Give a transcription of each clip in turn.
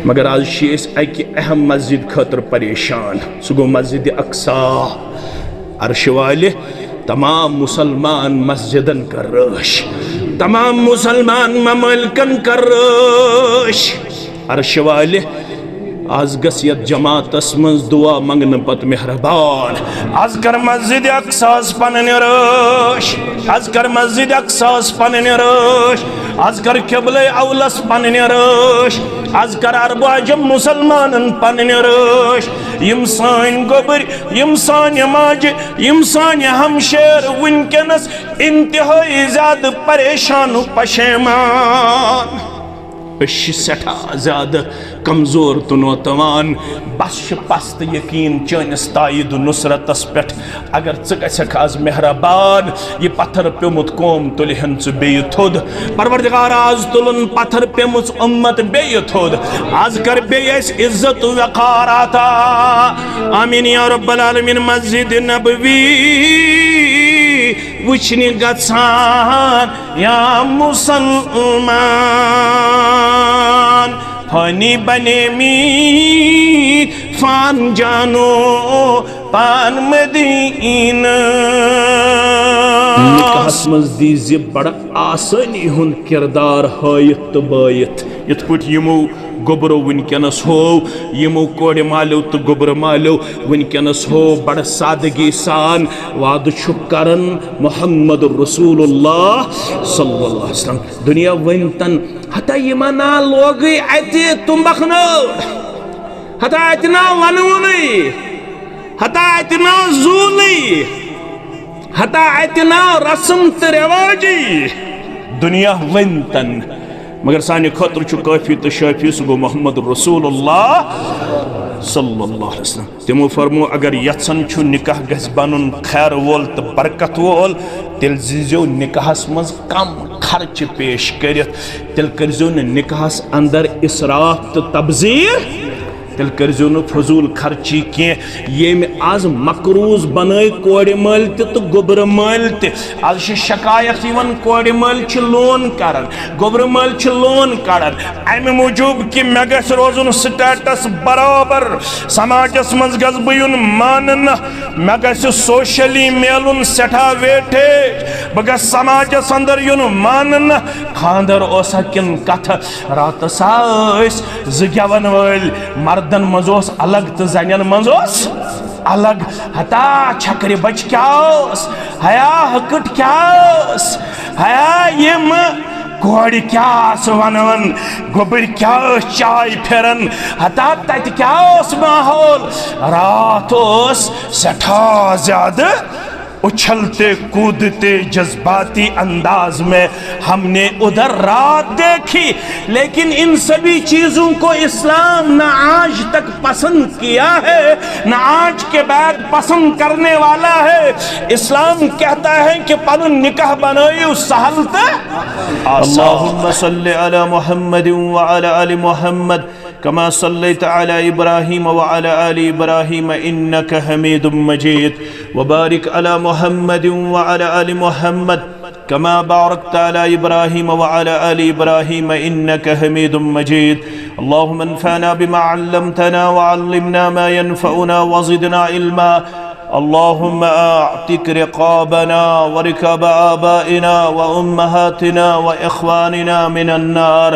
मगर आज अकि अहम मस्जिद खतर परेशान सह गो मस्जिद अक्सा। अर्श वाले तमाम मुसलमान मस्जिदन कर रश, तमाम मुसलमान ममलकन कर रश। अर्श वाले आज गस यत जमातस मज दुआ मंगन पत मेहरबान आज कर मस्जिद अक्सास पनन रश, आज कर मस्जिद अक्सास पनन रश, आज कर क़िबला अवलस पनन रश, आज कर अरब अजम मुसलमानन पनन रश। यम सान गोबर, यम सान माज, यम सान हमशेर वनकनस इंतहाई ज्यादा परेशान पशेमान सठा ज्यादा कमजोर तो नौतवान बस पस्त यकीन चनिस तायद नुसरतस पे अगर ग आज मेहरबान यह पत्थर प्योमुत कौम तुलहन बे थोद परवरदिगार आज तुलन पत्थर पेमुच उम्मत बे थोद आज कर बे इज्जत वक़ार आता आमीन या रब्बल आलमीन। मस्जिद नबवी वुचने गछान या मुसलमान फनी बने मी फान जानो पान मदीना। निकाहस मज दीज बड़ आसानी हुन किरदार हायत तो बायत यथ पट यमो गोबरो वनकनस हो यमो कोड़ मालो तो गोबर मालो वनकनस हो बड़ सादगी सान वाद करन मोहम्मद रसूलुल्लाह सल्लल्लाहु अलैहि वसल्लम दुनिया वनतन हता यमना लोग अति तुम बखनो हता इतना वनवनी हता इतना जूली हता इतना रस्म तो रिवाजी दुनिया वनतन मगर सानि खतर काफी तो शाफी सह गो मोहम्मद रसूलुल्लाह सल्लल्लाहु अलैहि वसल्लम। तिमो फरमो अगर यत्सन छु निकाह गस बनन खैर वोल तो बरकत वोल तिल जीजो निकाहस मज कम खर्च पेश करित तिल करजो न निकाहस अंदर इसराफ तो तबजीर तिल करजो न फजूल खर्ची के ये में आज मकरूज बनाए कोड़ मल तो गोबर मल आज शिकायत कोड़ मल लोन करन गोबर मल लोन करन अमे मूजूब कि मे गस रोजन स्टेटस बराबर समाजस मज गस बुन मान मे गस सोशली मेलुन सठा वेटे बह गस समाजस अंदर युन मान खानदर ओसा किन कथ रात जगवन वल मर्दन मजोस अलग तो जन मजोस अलग हता छकरे बच क्या हया हकट क्या हया यम कोड़ क्या वनवन गोबर क्या चाय फेरन हता तत क्या माहौल रात सठा ज्यादा उछलते कूदते जज्बाती अंदाज में हमने उधर रात देखी। लेकिन इन सभी चीजों को इस्लाम न आज तक पसंद किया है न आज के बाद पसंद करने वाला है। इस्लाम कहता है कि पन निकाह बनाए सहलत अल्लाहुम्मा सल्लि अला मुहम्मद व अला आलि मुहम्मद कमा सल्लैत अला इब्राहीम व अला आलि इब्राहीम इन्नका हमीदुम मजीद व बारिक अला मुहम्मद व अला आलि मुहम्मद कमा बारकत अला इब्राहीम व अला आलि इब्राहीम इन्नका हमीदुम मजीद। अल्लाहुम्मा अन्फअना बिमा अल्लमतना व अल्लिमना मा यनफउना व ज़िदना इल्मा। अल्लाहुम्मा अअतिक रिक़ाबना व रिक़ाब आबाइना व उम्महातिना व इख़वानिना मिनन नार।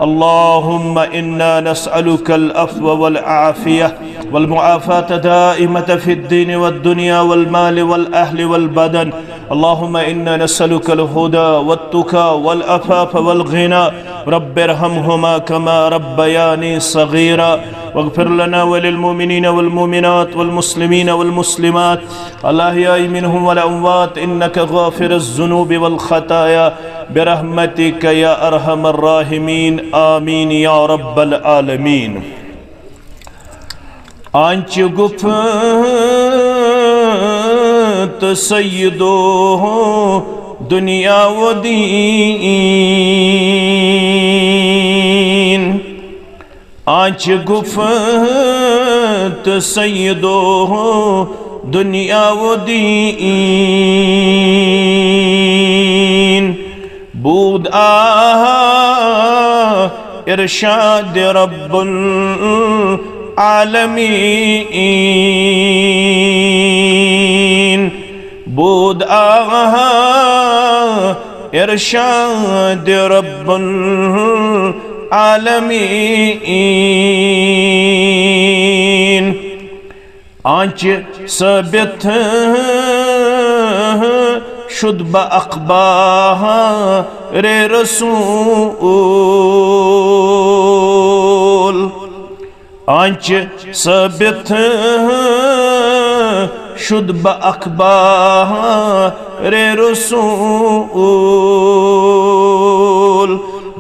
अल्लाहुम्मा इन्ना नस्अलुकल अफ़्व वल आफ़िया वल मुआफ़ात दाइमत फ़िद दीन वद दुनिया वल माल वल अहल वल बदन। अल्लाहुम्मा इन्ना नस्अलुकल हुदा वत तुक़ा वल अफ़ाफ़ वल ग़िना। रब्बिरहमहुमा कमा रब्बयानी सग़ीरा वग़फ़िर लना वलिल मुमिनीना वल मुमिनात वल मुस्लिमीना वल मुस्लिमात अल अहयाइ मिनहुम वल अमवात इन्नका गाफ़िरुज़ ज़ुनूबि वल ख़ताया बिरहमतिक या अरहमर राहिमीन आमीन या रब्बल आलमीन। आंच गुफ़त सय्यदो दुनिया व दीन आंच गुफ़त सय्यदो दुनिया व दीन। بود इरशाद रब्बुल आलमीन। بود आहा इरशाद रब्बुल आलमीन। आंच सबत शुद बअखबार रसूल। आंच सबत शुद बअखबार रसूल।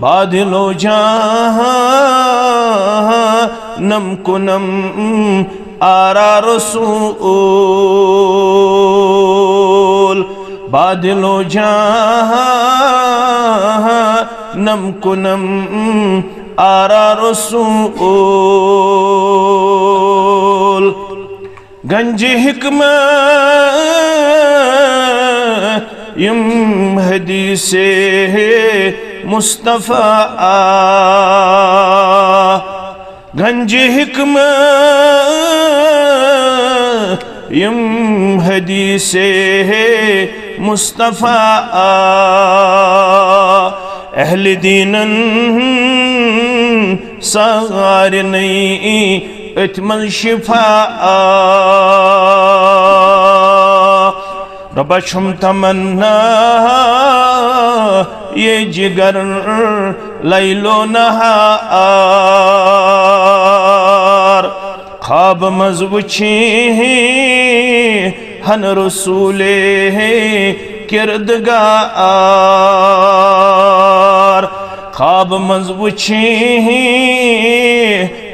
बादलो जहानम कुनम आरा रसूल। बादलो जहानम कुनम आरा रसूल। गंज हिकमत यम हदीसे मुस्तफ़ा। गंज हिकमत यम हदीसे मुस्तफ़ा। अहल दीनन सार नहीं इत्मल शिफा। रबशम तमन्ना ये जिगर लैलो नहार। ख्वाब मज़वुछी हन रसूले किरदगार। ख्वाब मज़वुछी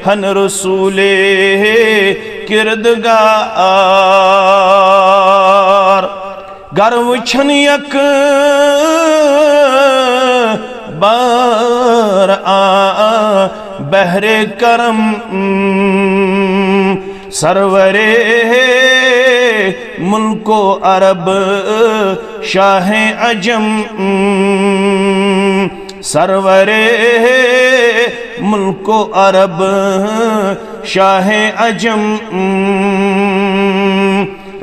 हन रसूले किरदगार। गर वुछन यक बार बहरे करम सरवरे मुल्को अरब शाह अजम। सरवरे मुल्को अरब शाह अजम।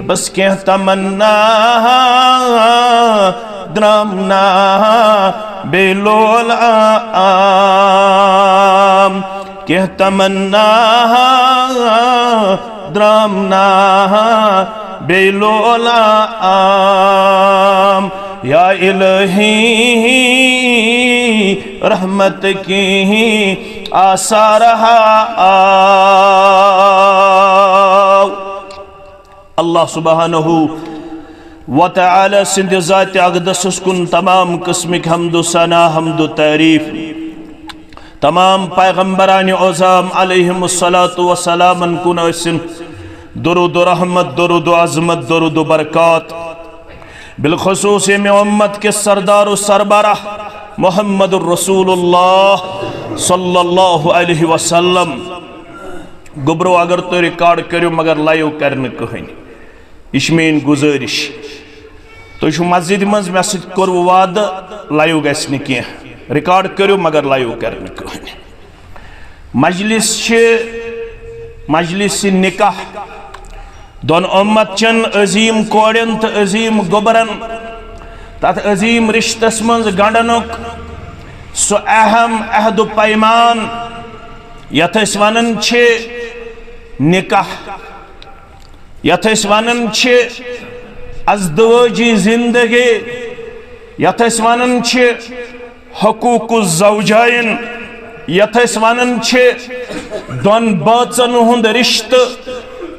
बस क्या तमन्ना द्रामना बेलोल आम। क्या तमन्ना द्रामना बेलोल आम। या इलाही रहमत की आसार अल्लाह सुब्हानहू व तआला सिंध ज़ात अक़दस कुन तमाम किस्मिक हम्दु सना हम्दु तारीफ। तमाम पैगम्बरान औज़ाम अलैहिमुस्सलातु वस्सलामन कुन असिन दुरूद रहमत दुरूद अज़मत दुरूद बरक़ात। बिलखुसूस में उम्मत के सरदार सरबराह मुहम्मदुर रसूलुल्लाह सल्लल्लाहु अलैहि वसल्लम। गुबरो अगर तो रिकॉर्ड करो मगर लाइव करने कहीं यह मेन गुजारिश। तो मस्जिद मज मे सर वाद लाइव गि कह रिकॉर्ड करो मगर लाइव करने कहीं। मजलिस निकाह दोन उम्मत चन अजीम कोड़न तो अजीम गोबरन तथ अजीम रिश्तस मज गंडनुक सो अहम अहद पैमान यथ वनन निकाह यथ वनन अज़दवाजी जिंदगी यथ वनन हकूक ज़ौजाइन यथ वनन दोन बाचन हुंद रिश्त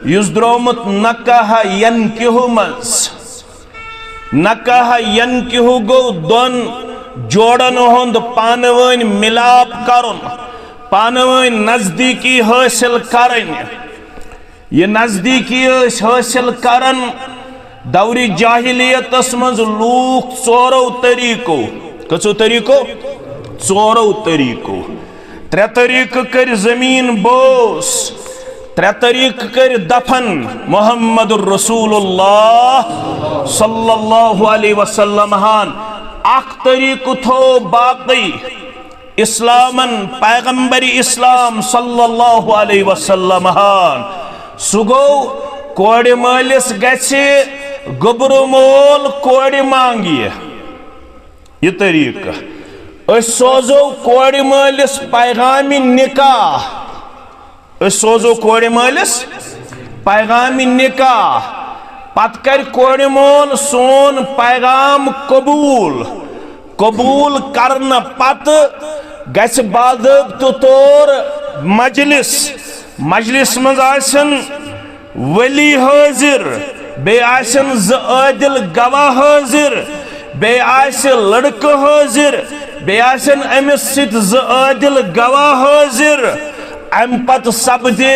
युस द्रोमुत नकाह यनकिहु मज। नकाह यनकिहु गो दोन जोड़न हुंद पानवन मिलाप करुन पानवन नजदीकी हासिल करन। ये नजदीकी हासिल करन दौरी जाहिलियतस मज लूख चोरो तरीको कचो तरीको चोरो तरीको। त्रे तरीक कर जमीन बोस त्रे तरीक कर दफन मुहम्मदुर रसूलुल्लाह सल्लल्लाहु अलैहि वसल्लम हान। अख तरीक थो बाकी इस्लामन पैगंबरी इस्लाम सल्लल्लाहु अलैहि वसल्लम सु गो कोड़ मालिस गछि गोबरू मोल कोड़ मांगिए यह तरीका सोजो कोड़ मालिस पैगामी निकाह सोजो कोड़ मालिस पैगामी निकाह पत कर कोड़ मोल सोन पैगाम कबूल कबूल करना पत गछ बाज़ाब्त तौर मजलिस मजलिस मज आसन वली हाजिर बे आसन ज आदिल गवाह हाजिर बे आस लड़क हाजिर बे आसन अमिस सित ज आदिल गवाह हाजिर अम पत सपदे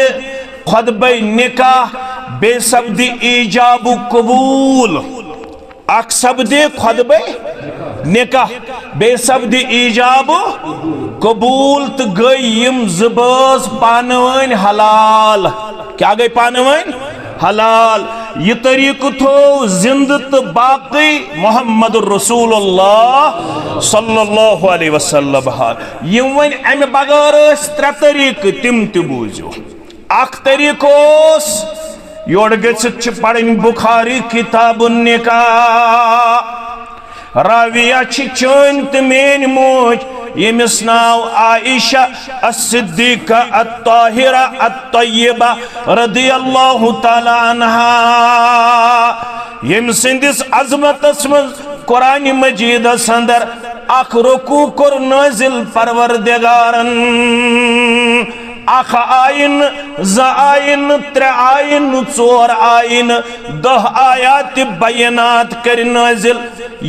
खुतबे निकाह बे सपदे ईजाबु कबूल अख सपदे खुतबे निकाह बे सपदे ईजाब कबूल तो गई यम ज़बाज़ पानवन हलाल क्या गई पानवन हलाल यह तरीक थो जिंद तो बाकी मोहम्मद रसूलुल्लाह सल्लल्लाहु अलैहि वसल्लम यम वन अमे बगैर त्रे तरीक तिम ते बूझो अख तरीक योर गि पढ़न बुखारी किताब निकाह राविया चन तो मेन मोज यमिस नाव आयशा अस्सिद्दीका अत्ताहिरा अत्तय्यबा रदियल्लाहु ताला अन्हा यम सिंदिस अजमतस मज कुरान मजीद अंदर अख रुकू कर नाजिल परवरदिगारन अख आयन ज आयन त्रे आयन चोर आयन 10 आयात बयानात कर नाजिल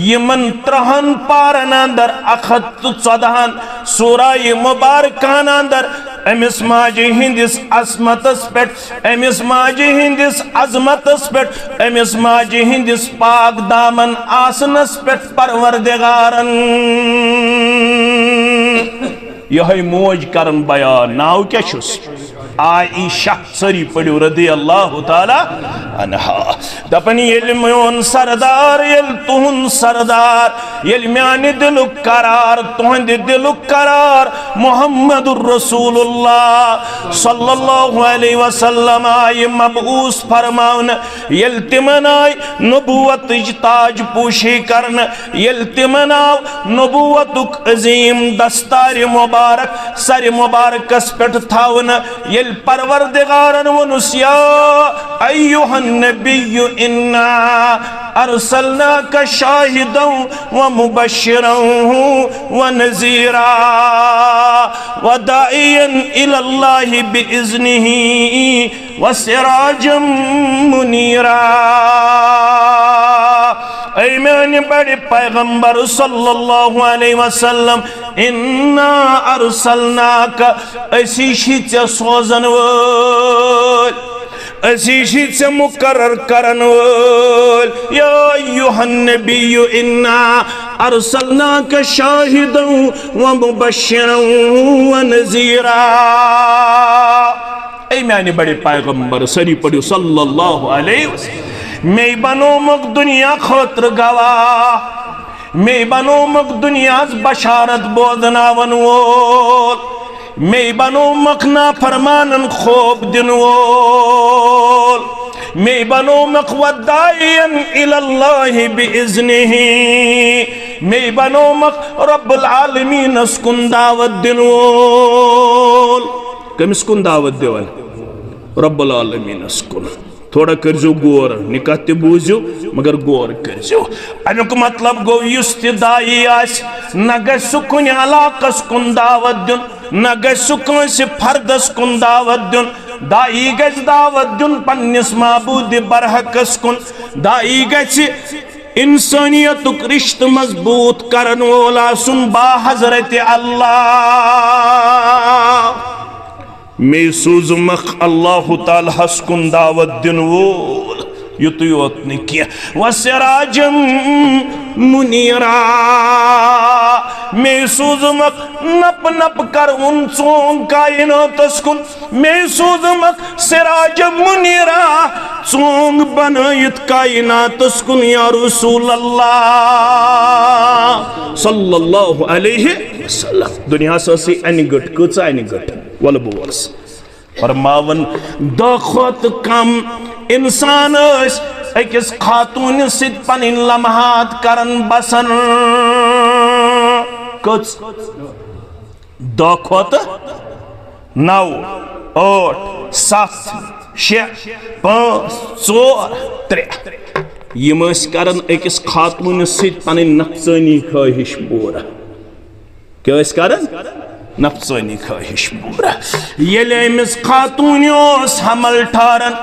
यमन 3 पारन अंदर 114 सूरह मुबारकान अंदर अमिस माजे हिंदिस असमतस पेट अमिस माजे हिंदिस अजमतस पेट अमिस माजे हिंदिस पाक दामन आसनस पेट परवरदिगारन यह मोज करन बयान नाव क्या आयशा सरी पड़ो रदी अल्लाह ताला अन्हा दपन ये मोन सरदार ये तुहन सरदार ये म्यान दिलुक करार तुहंद दिलुक करार मोहम्मद रसूलुल्लाह सल्लल्लाहु अलैहि वसल्लम आय मबऊस फरमावन ये तिमन आय नबुवत ताज पोशी करन ये तिमन आव नबुवतुक अजीम दस्तार मुबारक सर मुबारकस पेट थावन ये परवरदिगारन वनुसिया अय्युहन नबिय्यु इन्ना अरसलनाका शाहिदन व मुबश्शिरन व नज़ीरा व दाइयन इलल्लाहि बिइज़्निही व सिराजम मुनीरा ऐ मेरे बड़े पैगंबर सल्लल्लाहु अलैहि वसल्लम इन्ना अरसलनाका असी सोजन वोल असी मुकर्रर करन वोल या अय्युहन नबिय्यु इन्ना अरसलनाका शाहिदन व मुबश्शिरन व नज़ीरा ऐ मेरे बड़े पैगंबर सरी पढ़ो सल्लल्लाहु अलैहि वसल्लम मैं बनोमुक दुनिया खोत्र गवाह मैं बनोमुक दुनिया बशारत बोदनावन वोल मैं बनोमुक ना फरमानन खोब दिन वोल मैं बनोमुक वदायन इलल्लाहि बिइज़्निही मैं बनोमुक रब्बुल आलमीन अस्कुन दावत दिन वोल कमिस कुन दावत देवन रब्बुल आलमीन अस्कुन थोड़ा करजो गौर निकाह ते बूझो मगर गौर करजो अमुक मतलब गो युस ते दाई आस न गु कुन इलाकस कुन दावत दिन न गु कंस फर्दस कुन दावत दिन दाई गज दावत दिन पन्निस माबूद बरहकस कुन दाई गज इंसानियतुक रिश्त मजबूत करन वोला सुन बा हजरत अल्लाह मैं सूजमख अल्लाह ताला हस्कुन दावत दिन वोल युत योत न किया वसिराजम मुनीरा मैं सूजमख नप नप कर उन चों कायनातस कुन मैं सूजमख सिराजम मुनीरा चोंग बनायत कायनातस कुन या रसूल अल्लाह सल्लल्लाहु अलैहि वसल्लम। दुनिया से अनगट कच अनगट वल बोस फरमावन दखत कम इंसान अकिस खातून सिद पनिन लम्हात करन बसन कच दखत 9 8 7 6 5 4 3 यम करन अकिस खातून सिद पनिन नफसानी ख्वाहिश पूरा क्या करन नफसानी ख्वाहिश पूरा येले अमिस खातून हमल ठारन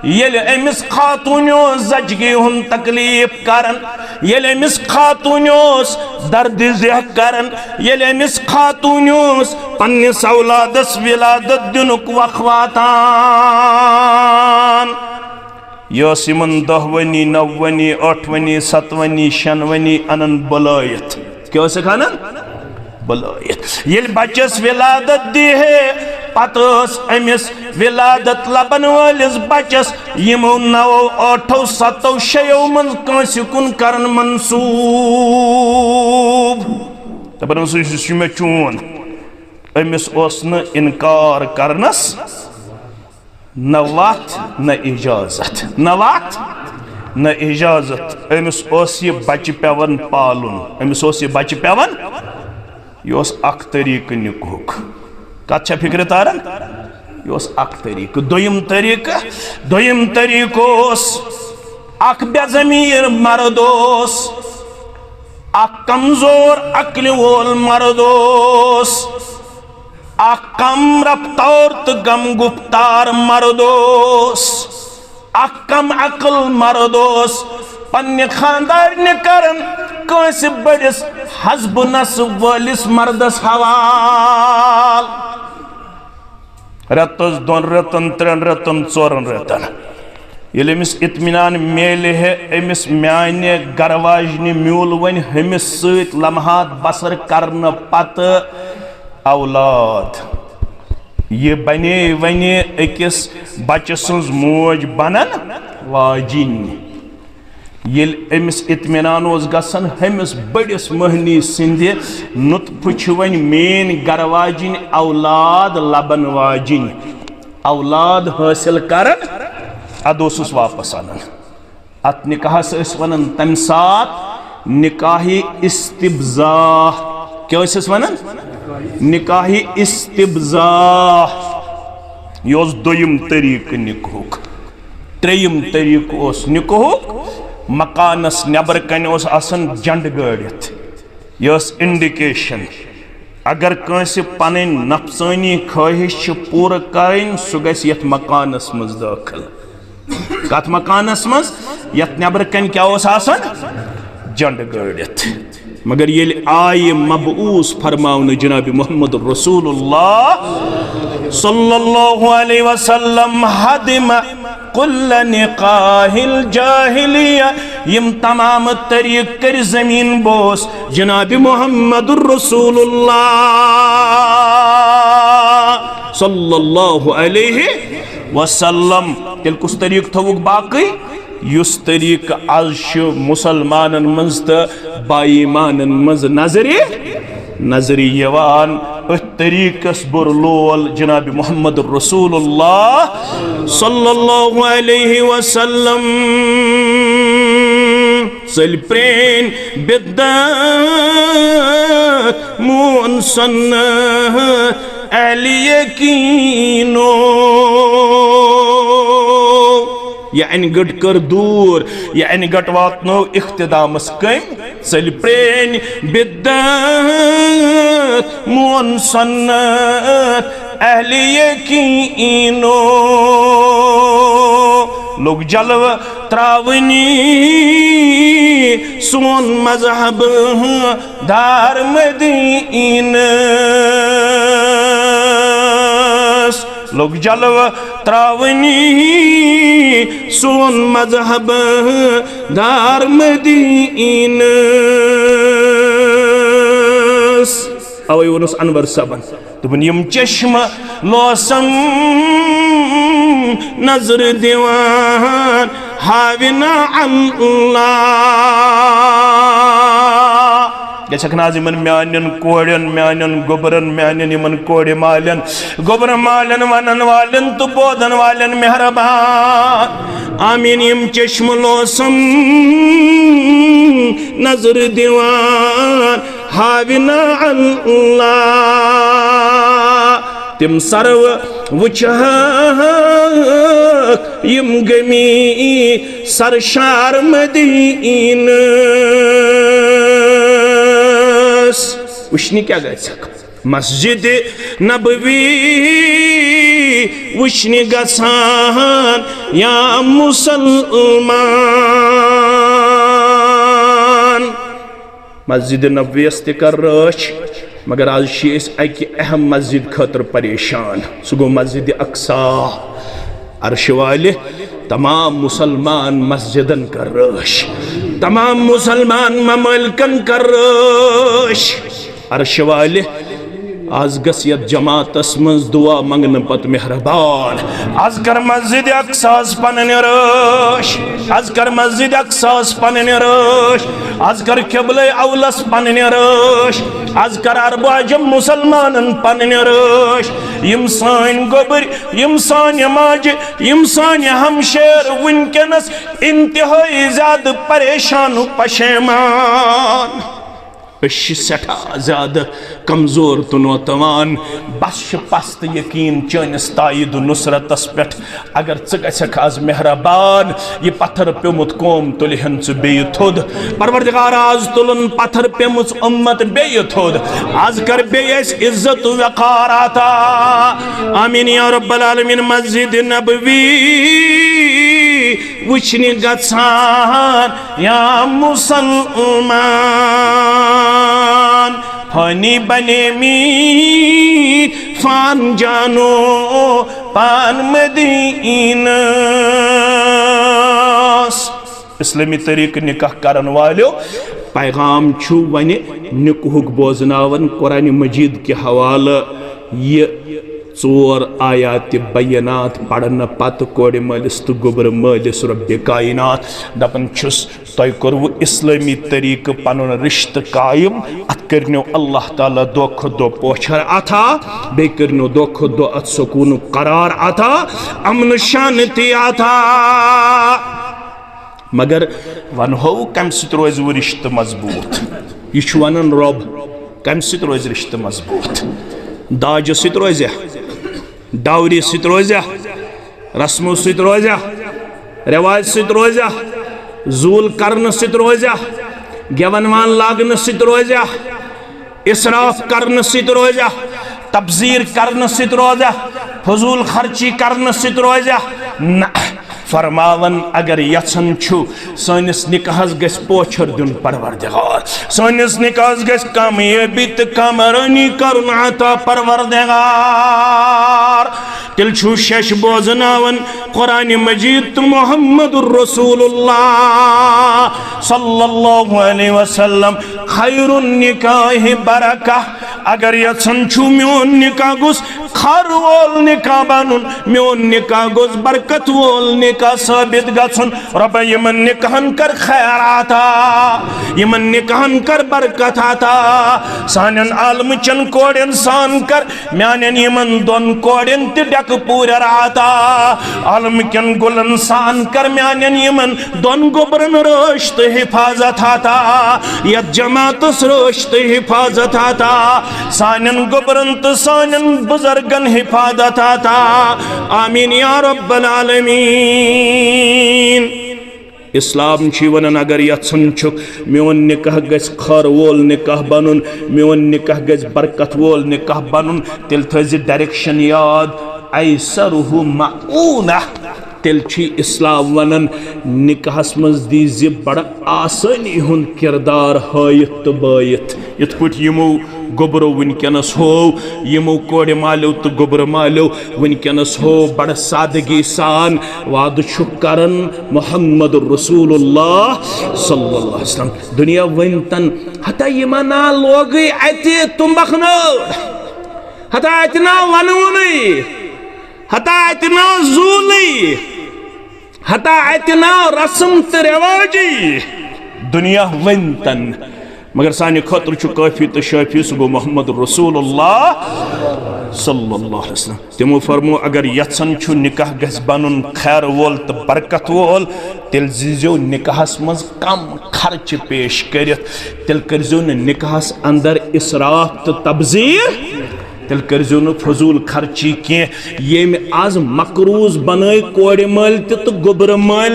येले अमिस खातून जजगी हुन तकलीफ करन येले अमिस खातून दर्द ज़ह करन येले अमिस खातून पन्निस औलादस विलादत दिनुक वक़ वातान यस यमन 10वनी 9वनी 8वनी 7वनी 6वनी अनन बलायत क्या खानन बलायत येल बच्चस विलादत दी है पतस अमिस विलादत लबन वालिस बच्चस यमो 9 8 7 6 मन कंस कुन करन मंसूब तबन में चून अमिस ओस न इनकार करनस न वत न इजाजत न वत न इजाजत अमिस ओस ये बच्चे पेवन पालुन अमिस ओस ये बच्चे पेवन योस अख तरीक निकुक कत फिक्र तारन योस अख तरीक दोयम तरीकोस अख बेज़मीर मर्दोस अख कमजोर अक्ल वोल मर्दोस अख कम रफ्तार तो गम गुफ्तार मर्दोस अख कम अक्ल मर्दोस पन्ने खानदार ने करन कंस बड़िस हस्ब नस्ब वालिस मर्दस हवाल रतस 2 रतन 3 रतन 4 रतन ये अमिस इत्मीनान मेले है अमिस म्याने गरवाजनी म्यूल वन हमिस सत लम्हात बसर करन पत औलाद ये बने वने अकिस बच्चे सज मोज बनन वाजिन येल अमिस इत्मीनान गसन हमिस बड़िस महनी सिंधे नुत्फ वन मेन गरवाजिन औलाद लबन वाजिन औलाद हासिल करन अदोसुस वापस अनन अत निकाहस वनन तम सात निकाही इस्तिब्ज़ाह क्या वनन निकाही इस्तिब्ज़ाह योस दोयम तरीक निकाहुक त्रेयम तरीक ओस निकाहुक मकानस नबर कन आसन जंड गड़ित यस इंडिकेशन अगर कंस पन नफसानी ख्वाहिश पूर करें सह गस यथ मकानस मज दाखिल कत मकानस मज यथ नबर कन क्या आसन जंड गड़ित मगर ये आय मबऊस फरमाउन जनाब मोहम्मद रसूलुल्लाह सल्लल्लाहु अलैहि वसल्लम हदिम कुल्ल निकाहिल जाहिलिया यम तमाम तरीक कर जमीन बोस जनाब मोहम्मद रसूलुल्लाह सल्लल्लाहु अलैहि वसल्लम तेल कुछ तरीक थवुक बाकी युस तरीक आज मुसलमानन मज तो बाईमानन मज नजरी यवान तरीकस बुरलोल जनाब मोहम्मद रसूलुल्लाह सल्लल्लाहु अलैहि वसल्लम सल प्रेन बिद्दत मुन सन्नत अहली यकीनो या गट कर दूर या गट वातनो इख्तिदामस कम सल प्रेन बिद्दत मुन सन्नत अहली यकीनो लोग जलव त्रावनी सोन मजहब दार मदीन लोग जलव त्रावनी सोन मजहब दार मदीन अवे वनुस अनवर सबन दोपन यम चश्म लोसम नजर दिवान हाविना अल्लाह गछक नाज यमन म्यानन कोड़न म्यानन गोबरन म्यानन यमन कोड़े मालन गोबर मालन वनन वालन तो बोधन वालन मेहरबान आमीन यम चश्मलोसम नजर दिवान हाविना अल्लाह तिम सर्व वुचहक यम गमी सरशार मदीनस वुश्नी क्या गछक मस्जिद नबवी वुश्नी गसान या मुसलमान मस्जिद नबवी कर रश मगर आज अकि अहम मस्जिद खतर परेशान सह गो मस्जिद अक्सा अर्श वाले तमाम मुसलमान मस्जिदन कर रश तमाम मुसलमान ममलकन कर रश अर्श वाले आज गसियत जमातस मज दुआ मंगन पत मेहरबान आज कर मस्जिद अक्सास पनन रश आज कर मस्जिद अक्सास पनन रश आज कर क़िबले अवलस पनन रश आज कर अरबाजम मुसलमानन पनन रश यम सान गोबर यम सान माज यम सान हमशेर वनकनस इंतहाई ज्यादा परेशान पशेमान सठा ज्यादा कमजोर तो नौतवान बस पस्त यकीन चनिस तायद नुसरतस पे अगर गक आज मेहरबान यह पत्थर प्योमुत कौम तुलहन बे थोद परवरदिगार आज तुलन पत्थर पेमुच उम्मत बे थोद आज कर बे इज्जत वकार आता आमीन या रब्बल आलमीन मस्जिद नबवी वुचनी गछान या मुसलमान फनी बने मी फान जानो पान मदीनस इस्लामी तरीक निकाह करन वालो पैगाम छु वने निकुह बोजनावन कुरान मजीद के हवाला ये 4 आयात बयानात पढ़न पत कोड़ मलिस तो गोबर मलिस रब्बे कायनात दपन छुस तय करवु इस्लामी तरीक पनुन रिश्त कायम अत करनो अल्लाह ताला दो खो दो पोछर अता बे करनो दो खो दो अत सुकून करार अता अमन शांति अता मगर वन हो कम सित रोज वो रिश्त मजबूत यह वनन रब कम सित रोज रिश्त मजबूत दाज सित रोजा डावरी सित रोजा रस्मों सित रोजा रिवाज सित रोजा जूल करन सित रोजा गेवनवान लागन सित रोजा इसराफ करन सित रोजा तब्जीर करन सित रोजा फजूल खर्ची करन सित रोजा न फरमावन अगर यछन छु सनिस निकाहस गस पोछर दुन परवरदिगार सनिस निकाहस गस कामयाबी त कामरानी करुन अता परवरदिगार तिल छु शश बोजनावन कुरान मजीद तो मुहम्मदुर रसूलुल्लाह सल्लल्लाहु अलैहि वसल्लम खैरुन निकाह बरका अगर यछन छु म्योन निकाह गुस खर वोल निकाह बनून म्योन निकाह गुस बरकत वोल निकाह साबित गछुन रब यमन निकाहन कर खैराता यमन निकाहन कर बरकत आता सानन आलम चन कोड़न सान कर म्यानन यमन दोन कोड़न ते डक पूरा राता आलम कन गुलन सान कर म्यानन यमन दोन गोबरन रोश्त हिफाजत आता या जमात रोश्त हिफाजत आता सानन गोबरन तो सानन बुजुर्गन हिफाजत आता आमीन या रब्बल आलमीन इस्लाम वन अगर यछन मोन निकाह गस खर वोल निकाह बनून मोन निकाह गस बरकत वोल निकाह बनून तेल थज डायरेक्शन याद ऐसरुहु मऊना तेल इस्लाम वनन निकाहस मज दीज बड़ आसानी हुन किरदार हायत तो बायत यथ पट यमो गोबरो वनकनस हो यमो कोड़ मालो तो गोबर मालो वनकनस हो बड़ सादगी सान वाद करन मुहम्मदुर रसूलुल्लाह सल्लल्लाहु अलैहि वसल्लम दुनिया वनतन हता यमना लोग अति तुम बखनो हता अतना वनवनी हता अतना जूली, हता अतना रस्म तो रिवाजी दुनिया वन तन, मगर सानि खतर काफी तो शाफी सह गो मोहम्मद रसूलुल्लाह सल्लल्लाहु अलैहि वसल्लम। तिमो फरमो अगर यत्सन छु निकाह गस बनन खैर वोल तो बरकत वोल, तेल जीजो निकाहस मज कम खर्च पेश करित, तेल करजो न निकाहस अंदर इसराफ तो तबजीर, तेल करजो न फजूल खर्ची के ये में आज मकरूज बनाए कोड़े मल तो गोबर मल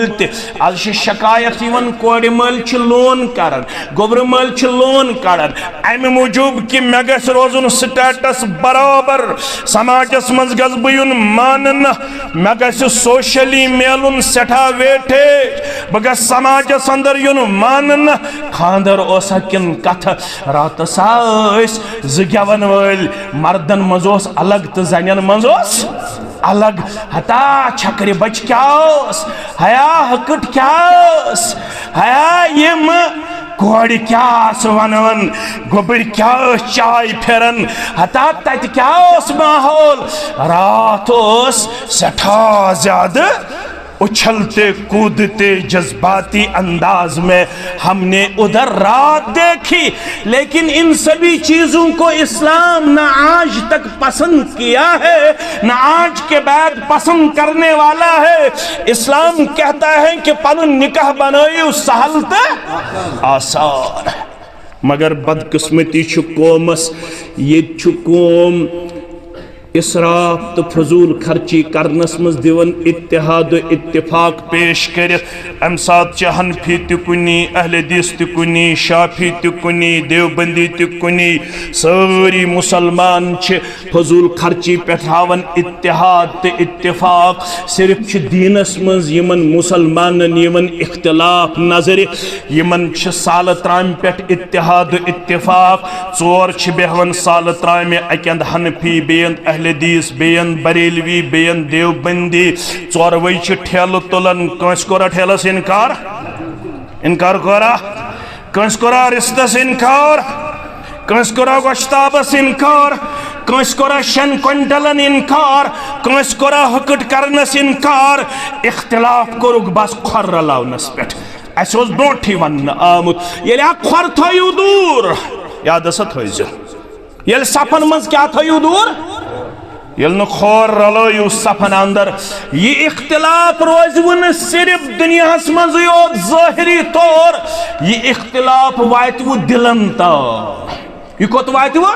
आज शिकायत यवन कोड़े मल लोन करन, गोबर मल लोन करन, अमे मूजूब कि मे गस रोजन स्टेटस बराबर, समाजस मज गस बुन मानन, मे गस सोशली मेलुन सेठा वेटे, बह गस समाजस अंदर युन मानन, खानदर ओसा किन कथ रात सास जगवन वल मर्दन मजोस अलग तो जन मजोस अलग, हता छकरे बच क्या हया हकट क्या हया यम कोड़ क्या वन गोबर क्या चाय फेरन, हता तत क्या माहौल रात सठा ज्यादा उछलते कूदते जज्बाती अंदाज में हमने उधर रात देखी। लेकिन इन सभी चीजों को इस्लाम न आज तक पसंद किया है, न आज के बाद पसंद करने वाला है। इस्लाम कहता है कि पन निकाह बनायो सहलत आसान, मगर बदकिस्मती कौमस ये कौम इसराफ तो फजूल खर्ची करनस मज दिवन इत्तेहाद इत्तेफाक पेश कर, अम सात हनफी तुकुनी, अहले हदीस तुकुनी, शाफी तुकुनी, देवबंदी तुकुनी, सारी मुसलमान फजूल खर्ची पे हावन इत्तेहाद तो इत्तेफाक। सिर्फ दीनस मज यमन मुसलमान यमन इख्तिलाफ नजर, यमन साल त्राम पे इत्तेहाद इत्तेफाक, चोर बेहवन साल त्राम अकंद हनफी बेयंद अहले हदीस बेयन बरेलवी बेयन देवबंदी, चोरवई ठेल तुलन, कंस कोरा ठेलस इनकार, इनकार कोरा, कंस कोरा रिश्तस इनकार, कंस कोरा गोश्ताबस इनकार, कंस कोरा शन क्विंटलन इनकार, कंस कोरा हकट करनस इनकार, इख्तिलाफ कोरुक बस खर रलावनस पेट। अस ब्रोठी वन आमुत ये खर थयू दूर, याद थो ये सफन मज क्या थयू दूर, ये खोर रलो सफन अंदर, ये इख्तिलाफ रोज वन सिर्फ दुनिया मज योत ज़ाहिरी तौर, ये इख्तिलाफ वात वो दिलन तक, यह कोत वात वो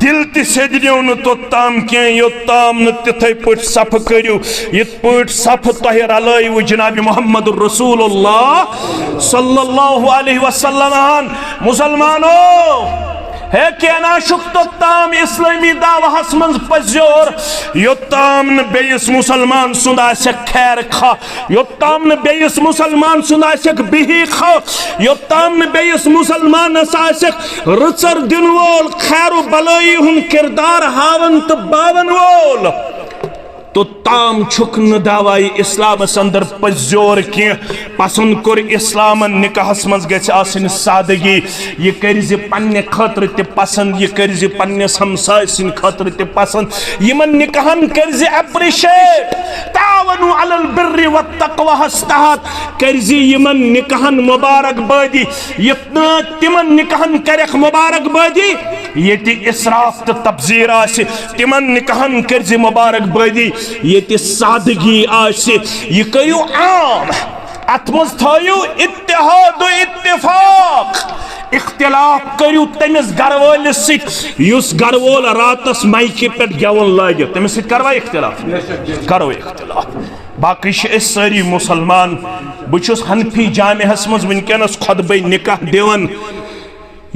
दिल तदियो न तोत्ताम क्या योत्ताम न तिथे पट सफ करियो यत पट सफ तह रलो जनाब मोहम्मद रसूलुल्लाह सल्लल्लाहु अलैहि वसल्लम। मुसलमानों है क्या ना शुक तोत्ताम इस्लामी दावहस मज पजोर, योत्ताम न बेयस मुसलमान सुंद आसक खैर खा, योत्ताम न बेयस मुसलमान सुंद आसक बिही खा, योत्ताम न बेयस मुसलमान आसक रचर दिन वोल खैर बलाई हुन किरदार हावन तो बावन वोल, तो ताम छुक न दावाई इस्लाम अंदर पजोर की पसंद कर इस्लाम निकाहस मज गछ आसन सादगी, ये कर पन्ने खतर ते पसंद, ये कर पन्नेस हमसाय सिन खतर ते पसंद, यमन निकाहन कर एप्रिशिएट, तावनु अलल बिर्रि वत तक़वा हस्तहत कर यमन निकाहन मुबारकबादी, यतना तिमन निकाहन करख मुबारकबादी ये इसराफ तो तबजीर आसे, तिमन निकाहन कर मुबारकबादी ये सादगी आसे, ये करियो आम अत मज थो इत्तेहाद इत्तेफाक, इख्तिलाफ करियो तमिस गरवल सुस गरवोल रातस माइके पे गेवन लाग तमिस करवा इख्तिलाफ, करो इख्तिलाफ। बाकी सारी मुसलमान बहुत हनफी जामियास मज वनकस खुतबे निकाह दिवन,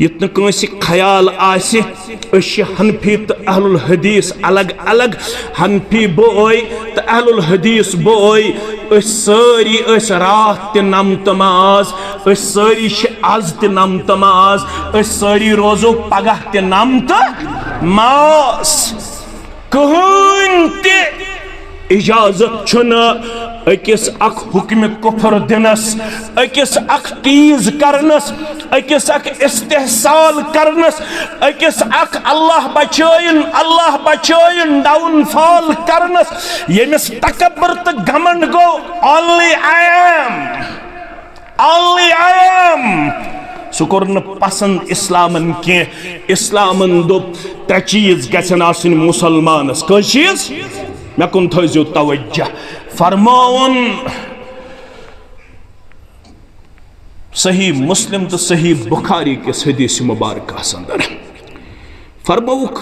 युत ख्याल आसे हनफी तो अहलुल हदीस अलग अलग, हनफी बोय तो अहलुल हदीस बोय, सारी रात नम तमाज, सारी आज नम तमाज, सारी रोजो पगह नम मास, कहन इजाजत अकिस अख हुक्म कुफर दिनस, अकिस अख तीज करनस, अकिस अख इस्तेहसाल करनस, अकिस अख अल्लाह बचाइन डाउनफॉल करनस, यमिस तकब्बर तो घमंड गो only I am सह कोर पसंद इस्लामन के इस्लामन दोप त्रे चीज गसन आसिन मुसलमानस कई चीज मे कुन थो तवज्जो फरमावन सही मुस्लिम तो सही बुखारी के हदीस मुबारक अंदर फरमाउक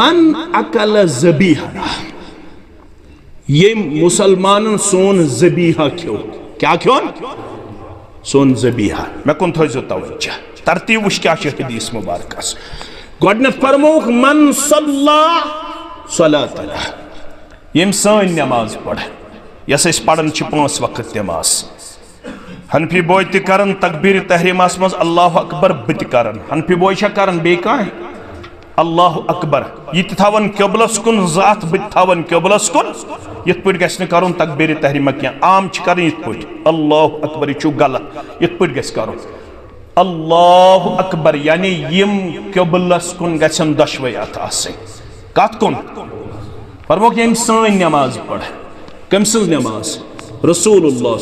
मन अकल ज़बीहा ये मुसलमान सोन ज़बीहा क्यों क्या क्यों सोन ज़बीहा मे कुन थो तवज्जो तरतीब वुच क्या हदीस मुबारक गोडनेथ फरमाउक मन सल्ला सलातना यम सन नमाज पढ़ यस पढ़न 5 वक्त नमाज हनफी बोय त करन तकबीर तहरीमास मज अल्लाह अकबर बत करन हनफी बोय छ करन बे कह अल्लाह अकबर ये थवन क़िबलस कुन जात बत थवन क़िबलस कुन यथ पट गस न करन तकबीर तहरीमा क्या आम छ करन यथ पट अल्लाह अकबर छु गलत यथ पट गस करन अल्लाह अकबर यानी यम क़िबलस कुन गसन दशवैत आसे कत कुन फरमो कि सन नमाज पढ़ कम सज नमाज रसूलुल्लाह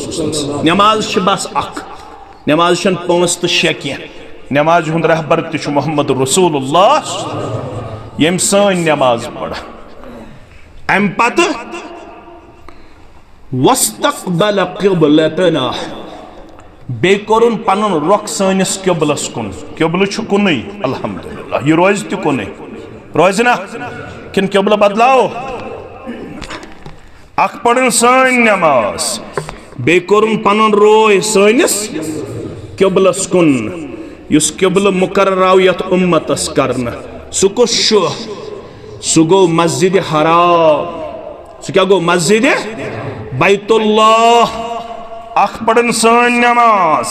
नमाज बस अख नमाज 5 तो 6 कह नमाज हुंद रहबर त मोहम्मद रसूलुल्लाह यम सन नमाज पढ़ अम पत वस्तक़बल क़िबलतना बे कोरुन पनुन रुख सनिस क़िबलस कुन क़िबल छु कुनै अल्हम्दुलिल्लाह ये रोज त कुनै रोज ना किन क़िबल बदलाओ अख पढ़न सन नमाज बे कोरुन पनुन रोय सनिस क़िबलस कुन युस क़िबल मुकर्रर आव यत उम्मतस करन सु कुस छु सु गो मस्जिद हराम सु क्या गो मस्जिद बैतुल्लाह अख पढ़न सन नमाज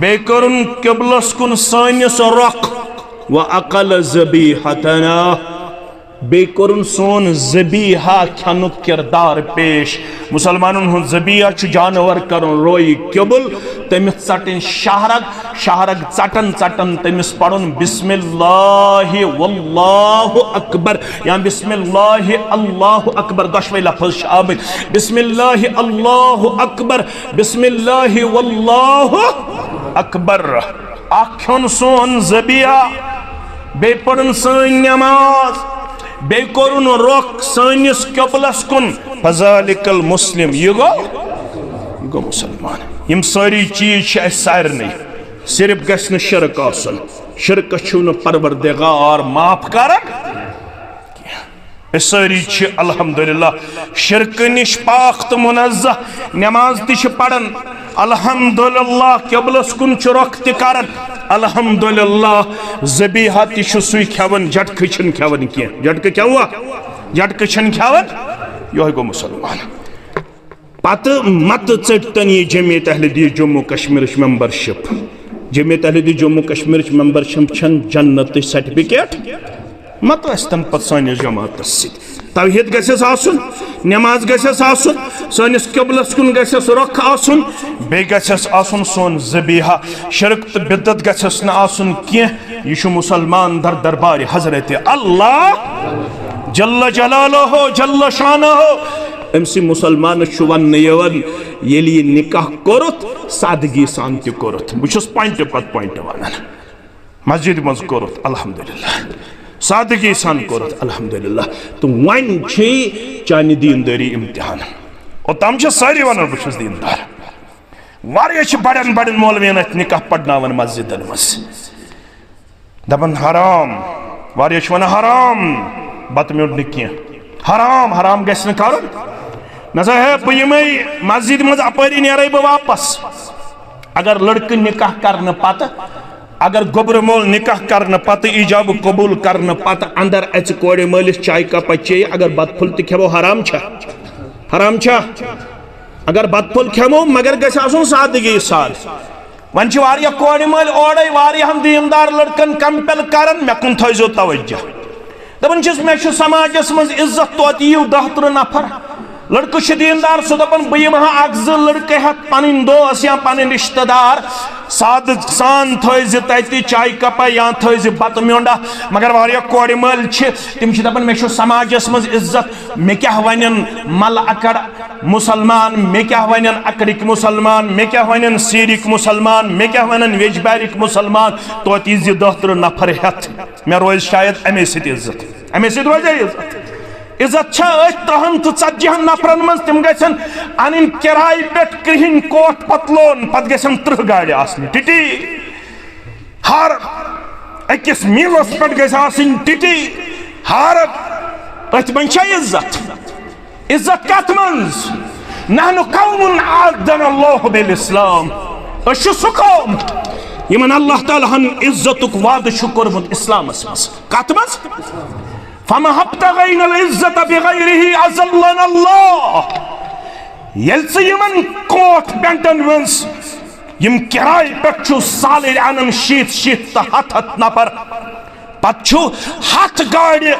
बे कोरुन क़िबलस कुन सनिस रुख व अकल ज़बीहतना बे कोरुन सोन ज़बीहा खनु किरदार पेश मुसलमानन हुन ज़बीहा छु जानवर करन रोई क़िबल तमिस चटन शाहरग चटन चटन तमिस पढ़न बिस्मिल्लाहि वल्लाहु अकबर या बिस्मिल्लाहि अल्लाहु अकबर दशवे लफ्ज़ शामिल बिस्मिल्लाहि अल्लाहु अकबर बिस्मिल्लाहि वल्लाहु अकबर आख्योन सोन ज़बीहा बे पढ़न सन नमाज बे कोरुन रुख सनिस क़िबलस कुन फज़ालिकल मुस्लिम ये गो मुसलमान यम सारी चीज सारने सिर्फ गस न शिरक आसन शिरक छु न परवरदिगार माफ करन सारी अल्हम्दुलिल्लाह शिरक निश पाक तो मुनज़्ज़ह नमाज ति पढ़न अल्हम्दुलिल्लाह क़िबलस कुन रुख त करन अल्हम्दुलिल्लाह ज़बीहा ति सुई खेवन झटक छन खेवन क्या झटक क्या हुआ झटक छन खेवन यो गो मुसलमान पत मत चटन ये जमीयत अहले हदीस जम्मू कश्मीर मेंबरशिप जमीयत अहले हदीस जम्मू कश्मीर मेंबरशिप छन जन्नत सर्टिफिकेट मत अस्तन पत सानिस जमात तौहीद गसेस आसुन नमाज गसेस आसुन सानिस क़िबलस कुन गसेस रुख आसुन बे गसेस आसुन सोन ज़बीहा शिरक तो बिदत गसेस न आसुन क्या ये मुसलमान दर दरबार हजरत अल्लाह जल्ल जलालुहु जल्ल शानुहु अमसी मुसलमान वन ये निकाह कोरुत सादगी सान त कोरुत बहुत पॉइंट पत पॉइंट वन मस्जिद मज कोरुत अल्हम्दुलिल्लाह सादगी सान कोरुत अल्हम्दुलिल्लाह तो वन चान दीनदारी इम्तिहान और तम सारे वन बहुत दीनदार वारिया बड़न बड़न मौलवियन निकाह पढ़नावन मस्जिदन मज दपन हराम वारिया वन हराम बत म्योट कह हराम हराम गस न कर नसा है बे मस्जिद मज अपरी नेरे बह वापस अगर लड़के निकाह करने पत अगर गोबर मोल निकाह करने पत ईजाब कबूल करने पत अंदर अच कोड़ मलिस चाय कप चे अगर बतफुल त खेमो हराम छा अगर बतफुल खेमो मगर गस आसुन सादगी साल वन कोड़ मल ओड़े वारियाहन दीनदार लड़कन कंपेल करन मे कुन थो तवज्जो दपन मे समाजस मज इज्जत तो यू 10 नफर लड़कः दीनदार सह दपान बह यह अख जो लड़के हेत पन दोस्त या पन रिश्तेदार साद सान थो तति चाय कपा या थो बत म्योंडा मगर वारिया कोड़ मल तिम दपान मे समाजस मज इज्जत मे क्या वन मल अकड़ मुसलमान मे क्या वन अकड़िक मुसलमान मे क्या वन सीरिक मुसलमान मे क्या वन वेजबारिक मुसलमान तो 10-30 नफर हेत मे रोज शायद अमे सत इज्जत अमे सत रोज इज्जत इज्जत 30-40 नफरन मज तिम गन अन किराय पे कृहन कोट पतलोन पत गन 30 गाड़ आसनी टिटी हर अकिस मीलस पे गई टिटी हर अथ मन इज्जत इज्जत कत मज नहनु कौमुन आदन अल्लाह बिल इस्लाम सह कौम यमन अल्लाह ताला हन इज्जतुक वाद कोर्मुत इस्लामस मज कत मज फमा हब्तगैन इज्जत बिगैरिही अज़ल्लन अल्लाह यल्स यमन कोट पेंटन वंस यम किराय पे साल अनन 70 नफर पत 100 गाड़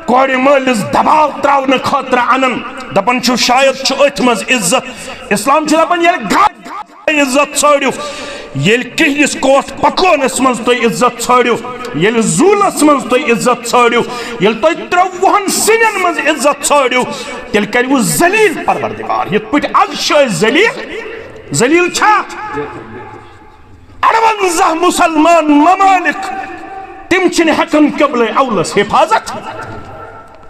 कोड़ मलिस दबाव त्रावन खतर अनन दपन शायद अथ मज इज्जत इस्लाम दपान इज्जत छड़ियो येल किस कोट पतलोनस मज तो इज्जत छड़ियो येल जूलस मज तो इज्जत छड़ियो येल तो 30 सिनन मज इज्जत छड़ियो तेल करू जलील परवरदिगार यत पट अज जलील जलील छा 58 मुसलमान ममालिक तिम छिन हकन क़िबले अवलस हिफाजत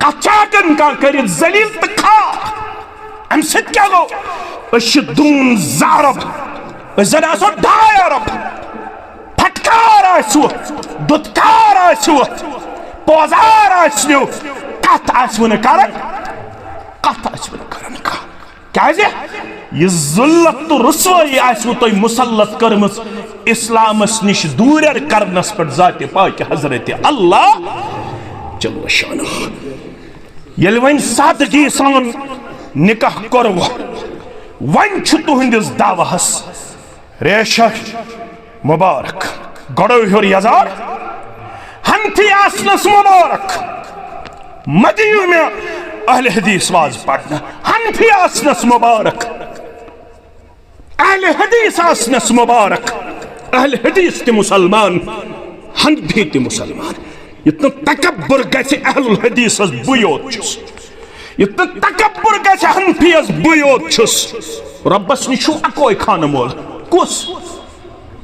कचाकन का कर जलील तो खा अम सत क्या गो दून ज़ारब जन आसो 2 अरब फटकार आसो दुत्कार आसो पोजार आसो कत आसो न करन क्या यह जुल्लत तो रसवाई आसो तो मुसल्लत करमस इस्लामस निश दूर करनस पे जात पाक हजरत अल्लाह जल्ल शानो येल वन सादगी सान निकाह करव वन तुहंदिस दावहस रेशा मुबारक गड़ो हर यजार हंथी आसनस मुबारक मदियु में अहले हदीस वाज पढ़ना हंफी आसनस मुबारक अहले हदीस आसनस मुबारक अहले हदीस ते मुसलमान हंफी ते मुसलमान इतना तकब्बुर गसे अहलुल हदीस बुयोत छुस इतना तकब्बुर गसे हंफी बुयोत छुस रब्बस निशु अकोय खान मोल कुस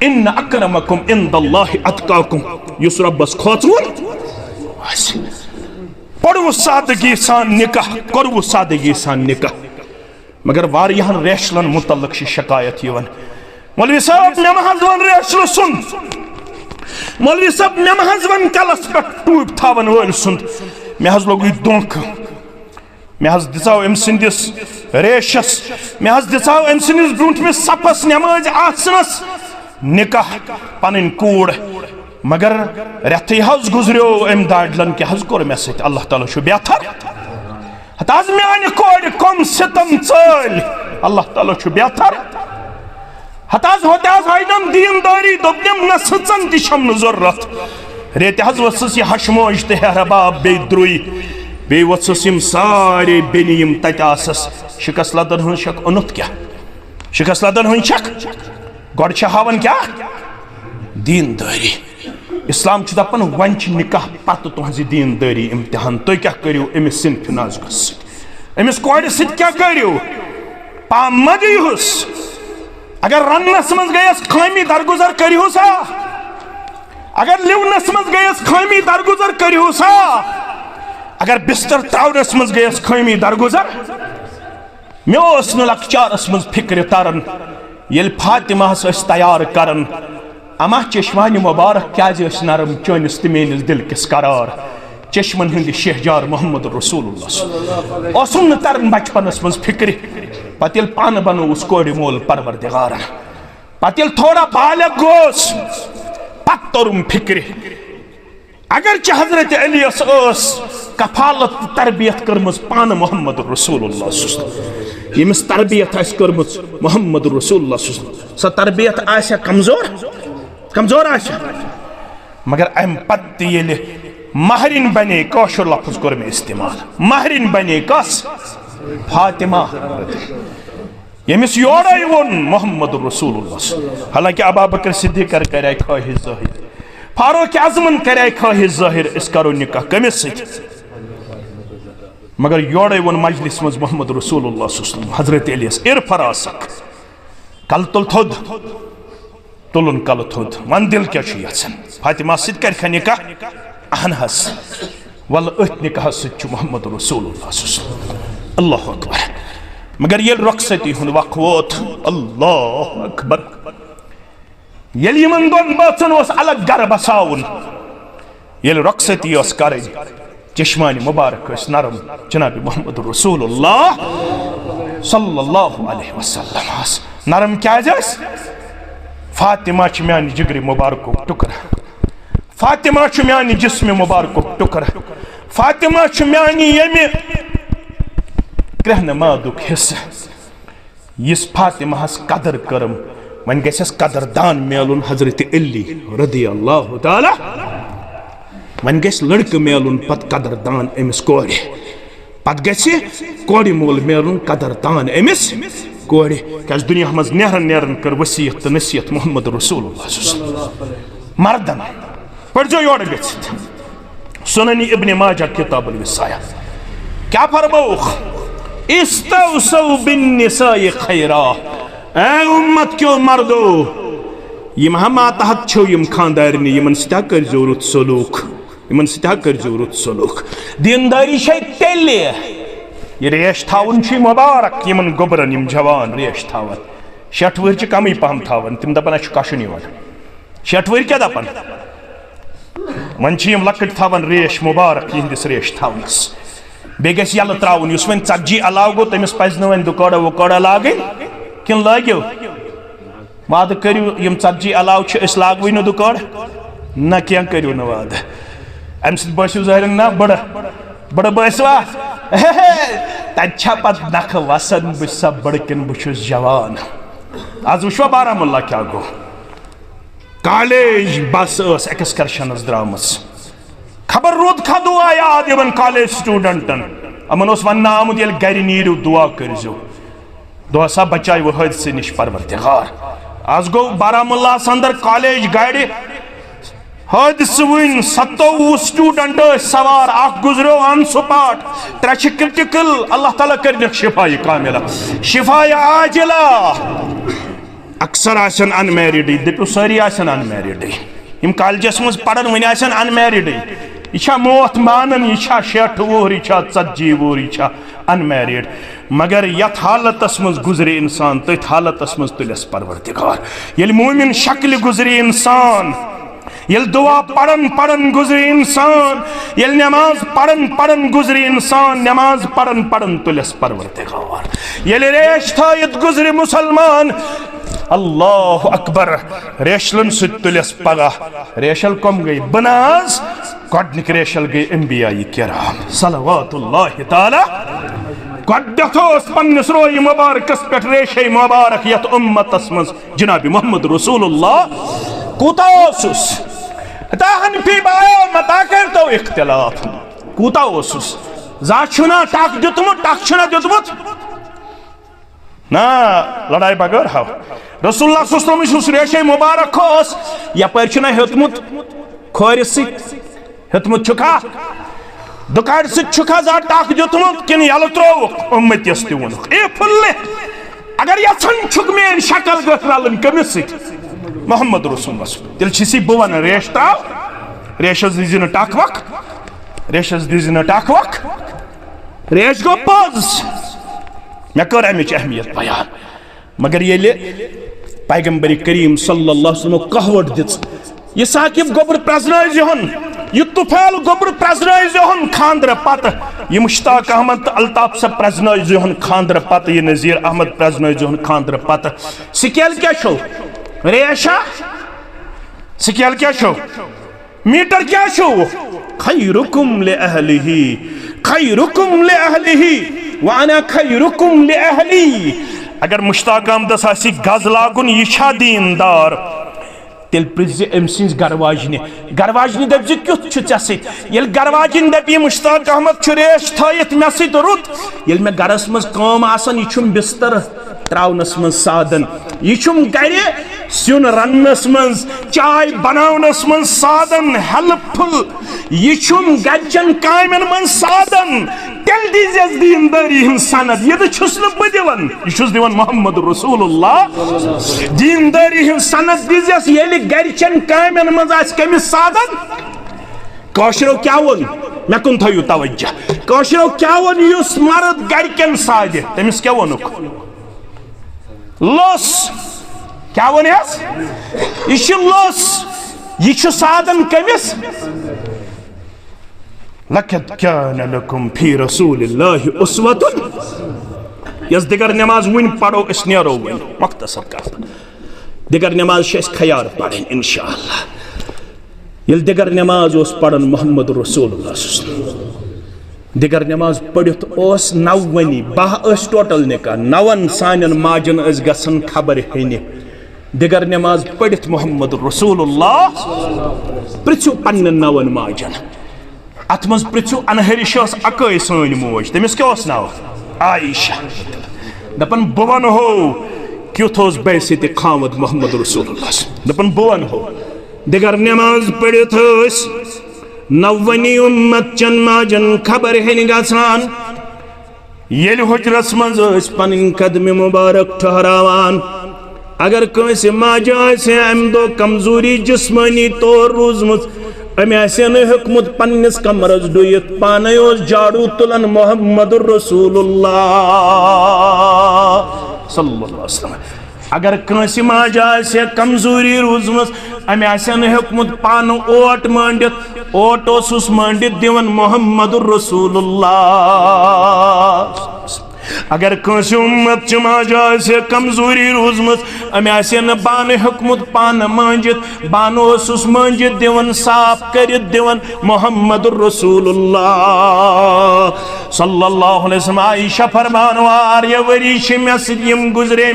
इन अक्रमकुम इंदल्लाहि अतकाकुम युस रब्बस खोचुन पढ़वु सादगी सान निकाह करवु सादगी सान निकाह मगर वारियाहन रेशलन मुतल्लक शिकायत यवन मौलवी साहब मे महज वन रेशल सुन मौलवी साहब मे महज वन कलस पे टूब थावन वल सुन मे हज लोग दोख मे हज दिसाव एम सिंदिस रेशस मे हज दिसाव एम सिंदिस ब्रूंठ में सपस नमाज आसनस निकाह पन कूड़ मगर रेथ हज गुजरो अम दाडलन के हज कोर मे सत अल्लाह ताला छु बेहतर हताज म्यान कोड़ कम सितम चल अल्लाह ताला छु बेहतर हताज होताज हाइनम दीनदारी दोपनम न सचन दिशम न जरूरत रेत हज वसस ये हशमोज ते हरबाब बे द्रुई बे वसस यम सारे बेनियम ततासस शिकस लदन हुन शक उनुत क्या शिकस लदन हुन शक गॉड हावन क्या दीनदारी इस्लाम दपान वन निकाह पत तुहज दीनदारी इम्तिहान तुम क्या करो अमिस सिनफ नाजुकस अमिस कोड़ सत क्या करो पाम म दिहुस अगर रन्नस मज गयस खामी दरगुजर करियो सा अगर लिवनस मज गयस खामी दरगुजर करियो सा अगर बिस्तर त्रावनस मज गयस खामी दरगुजर मे लकचारस मज फिक्र तरन येल फातिमा तैयार करन अमा चश्मान मुबारक क्या नरम चोनिस मेनिस दिल किस करार चश्मन हंद शहजार मोहम्मद रसूलुल्लाह ओसुम तरन बचपनस मज फिक्र पत पान बनोस कोड़ मोल परवरदिगार पत थोड़ा बालग गोस पत तोरुम फिक्र अगर हजरत अली कफालत तरबियत कर्म पान मोहम्मद रसूलुल्लाह यमिस तरबियत कर्म मोहम्मद रसूलुल्लाह स तरबियत आशा कमजोर कमजोर आशा मगर अम पत महरिन बने कौशर लफ्ज कोर में इस्तेमाल महरिन बने कस फातिमा यमिस योड़े वोन मोहम्मद रसूलुल्लाह। हालांकि अबू बकर सिद्दीक़ करे ख्वाहिश ज़ाहिर, फारूक आज़मन करे ख्वाहिश ज़ाहिर इस करो निकाह कमिस सत, मगर योड़े वोन मजलिस मज मोहम्मद रसूलुल्लाह हजरत अलीस इरफा रासक कल तुल थोद तुलन कल थोद वन दिल क्या यन फातिमा सत कर निकाह अहन हस वल अथ निकाह सत मोहम्मद रसूलुल्लाह। अल्लाह अकबर। मगर ये रुखसती हुन वक्त वोत, अल्लाह अकबर, ये यमन दोन बचन अलग गर बसाउन, ये रुखसती कर चश्मानी मुबारक नरम जनाब मोहम्मद रसूलुल्लाह सल्लल्लाहु अलैहि वसल्लम नरम क्या फातिमा म्यान जिगरी मुबारक टुकड़ा, फातिमा म्यान जिस्म मुबारक टुकड़ा, फातिमा म्यान यमि क्रहनमादुक हिस्सा यस फातिमा कदर करम वन गस कदरदान मेलुन हजरत अली रदियल्लाहु ताला, वन गस लड़क मेलुन पत कदरदान अमिस कोड़े, पत गस कोड़े मोल मेलुन कदरदान अमिस कोड़े। क्या दुनिया मज नेरन नेरन कर वसीयत तो नसीहत मोहम्मद रसूलुल्लाह मर्दन पढ़ो योड़ गथ सुननी इब्ने माजा किताबुल विसाया क्या फरमाउख इस्तौसौ बिन्निसाइ खैरा। ए उम्मत क्यों मर्दो यम मातहत छो यम खानदारनी यमन सता कर जरूरत सलूक, यमन सता कर जरूरत सलूक। दीनदारी शै तेले ये रेश थावन छी मुबारक यमन गोबरन यम जवान रेश थावन 60 वर कमी पहम थावन तिम दपन अश कशन यवन 60 वर क्या दपन वन छी यम लकट थावन रेश मुबारक यहंदिस रेश थावनस बे गस यल त्राउन युस वन ጸጂ अलाव गो तमिस पज न वन दुकोड़ा वकोड़ा लागन किन लागियो वाद करियो यम ጸጂ अलाव छ इस लागवै न दुकोड़ा न क्या करियो न वाद अम सित बसियो जाहिरन ना बड़ बड़ बसवा तछा पत नख वसन बस बड़किन बुछुस जवान। आज वुशवा बारामुल्ला क्या गो कॉलेज बस एक्सकर्शन द्रामस खबर रोद खा दुआ याद यमन कॉलेज स्टूडेंटन अमन वन आमुद ये गर नीरू दुआ करजो दुआ सा बचाई वो हादसे निश परवरदिगार। आज गो बारामुल्ला अंदर कॉलेज गाड़ी हादस वन 27 स्टूडेंट सवार अख गुजरो अन स्पॉट 3 क्रिटिकल अल्लाह ताला कर शिफाई कामिला शिफाई आजिला। अक्सर आसन अनमैरिड दपो सारी आसन अनमैरिड यम कॉलेजस मज पढ़न वन आसन अनमैरिड यह मौत मानन यह 60 वोहर यह 40 वोहर यह अनमैरिड मगर यथ हालतस मज गुजरे इंसान तथ हालतस मज तुलस परवरदिगार ये मोमिन शक्ल गुजरे इंसान ये दुआ पढ़न पढ़न गुजरे इंसान ये नमाज पढ़न पढ़न गुजरे इंसान नमाज पढ़न पढ़न तुलस परवरदिगार ये रेश थायत गुजरे मुसलमान। अल्लाह अकबर रेशलन तुलस पगह रेशल कम गई बनाज गडनिक रेशल गई अंबियाई किराम सलवातुल्लाह ताला गडथोस पन्नस रोय मुबारकस पे रेशे मुबारक यत उम्मतस मज जनाब मोहम्मद रसूलुल्लाह कूताओसुस ताहन फी बायो मता करतो इख्तिलाफ कूताओसुस जाछुना टाक दितमुत टाकछुना दितमुत ना लड़ाई बगैर हाव रसूलुल्लाह सल्लल्लाहु अलैहि वसल्लम रेशे मुबारक खोस यपर छुना हेतमुत खोर सित हेतमुत छुका दुकान सित छुका जा टाक दितमुत किन यल त्रो उम्मत यस्ति वन ए फुल्ले अगर यछन छुक में शक्ल गथरालन कमिस सित मोहम्मद रसूलुल्लाह दिल छिसी बवन रेश ताव रेशस दिजिन टाकवक रेशस दिजिन टाकवक रेश गो पज मैं कर अमिच अहमियत बयान मगर ये पैगंबर करीम सल्लल्लाहु अलैहि वसल्लम कहवट दित ये साकिब गोबर प्रजनाय जहन ये तुफैल गोबर प्रजनाय जहन खांद्र पत ये मुश्ताक अहमद अल्ताफ सब प्रजनाय जहन खांद्र पत ये नजीर अहमद प्रजनाय जहन खांद्र पत स्केल क्या छो रेशा स्केल क्या छो मीटर क्या छो खैरुकुम ले अहलिही खैरुकुम ले अहलिही व अना खैरुकुम ले अहली। अगर मुश्ताक अहमद आसी गज लागुन यह दीनदार तेल प्रिज अम सिंज गरवाजन दपज क्युत ये गरवाजन दप मुश्ताक अहमद रेश थत मे सत रुत ये मे गरस मज काम आसान यह बिस्तर त्रावनस मज साधन यह गर सिन रन्नस मज चाय बनावनस मज साधन हेल्पफुल यह गरचन कामन मज साधन तेल दीजियस दीनदारी हूं सनद ये बह दिवान यह दिवान मोहम्मद रसूलुल्लाह दीनदारी हूं सनद दीजियस ये गरचन कामन मज कमिस साधन कशरो क्या वोन मे कुन थो तवज्जो कशरो क्या वोन युस मर्द गरकन साध तमिस क्या वोनुक लस क्या वन यह लस यह साधन कमिस लक़द कान लकुम फी रसूलिल्लाहि उस्वतुन यस दिगर नमाज वन पढ़ो अस नेरो वन मुख्तसर कत दिगर नमाज खयार पढ़न इंशाअल्लाह ये दिगर नमाज पढ़न मोहम्मद रसूलुल्लाह दिगर नमाज पढ़ित नवनी 12 टोटल निकाह 9 सान माजन गसन खबर हेन दिगर नमाज पढ़ित मोहम्मद रसूलुल्लाह पृथ्यू पन्न 9 माजन अत मज पृथ्यू अनहरिश अकै सन मोज तमिस क्या नाव आयशा दपन बह वन हो क्युथ बैसत खामद मोहम्मद रसूलुल्लाह दपन बह वन हो दिगर नमाज पढ़ित नवनी उम्मत चन माजन खबर हेन गसान येल हुजरस मज पन कदम मुबारक ठहरावान अगर कंस माज अम दो कमजोरी जिस्मानी तौर रूजमुत अमे हेकमुत पन्निस कमरस डुयत पाने झाड़ू तुलन मोहम्मद रसूलुल्लाह सल्लल्लाहु अलैहि वसल्लम अगर कंस माज कमजोरी रूजमस अमे हेकमुत पान ओट मंडित ओट मंडित दिवन मोहम्मद रसूलुल्लाह अगर कंस उम्मत माज कमजोरी रूजमस अमे बान हेकमुत पान मंजित बान मंजित दिवन साफ कर दिवन मोहम्मद रसूलुल्लाह सल्लल्लाहु अलैहि वसल्लम आयशा फरमान वार वरी मे सम गुजरे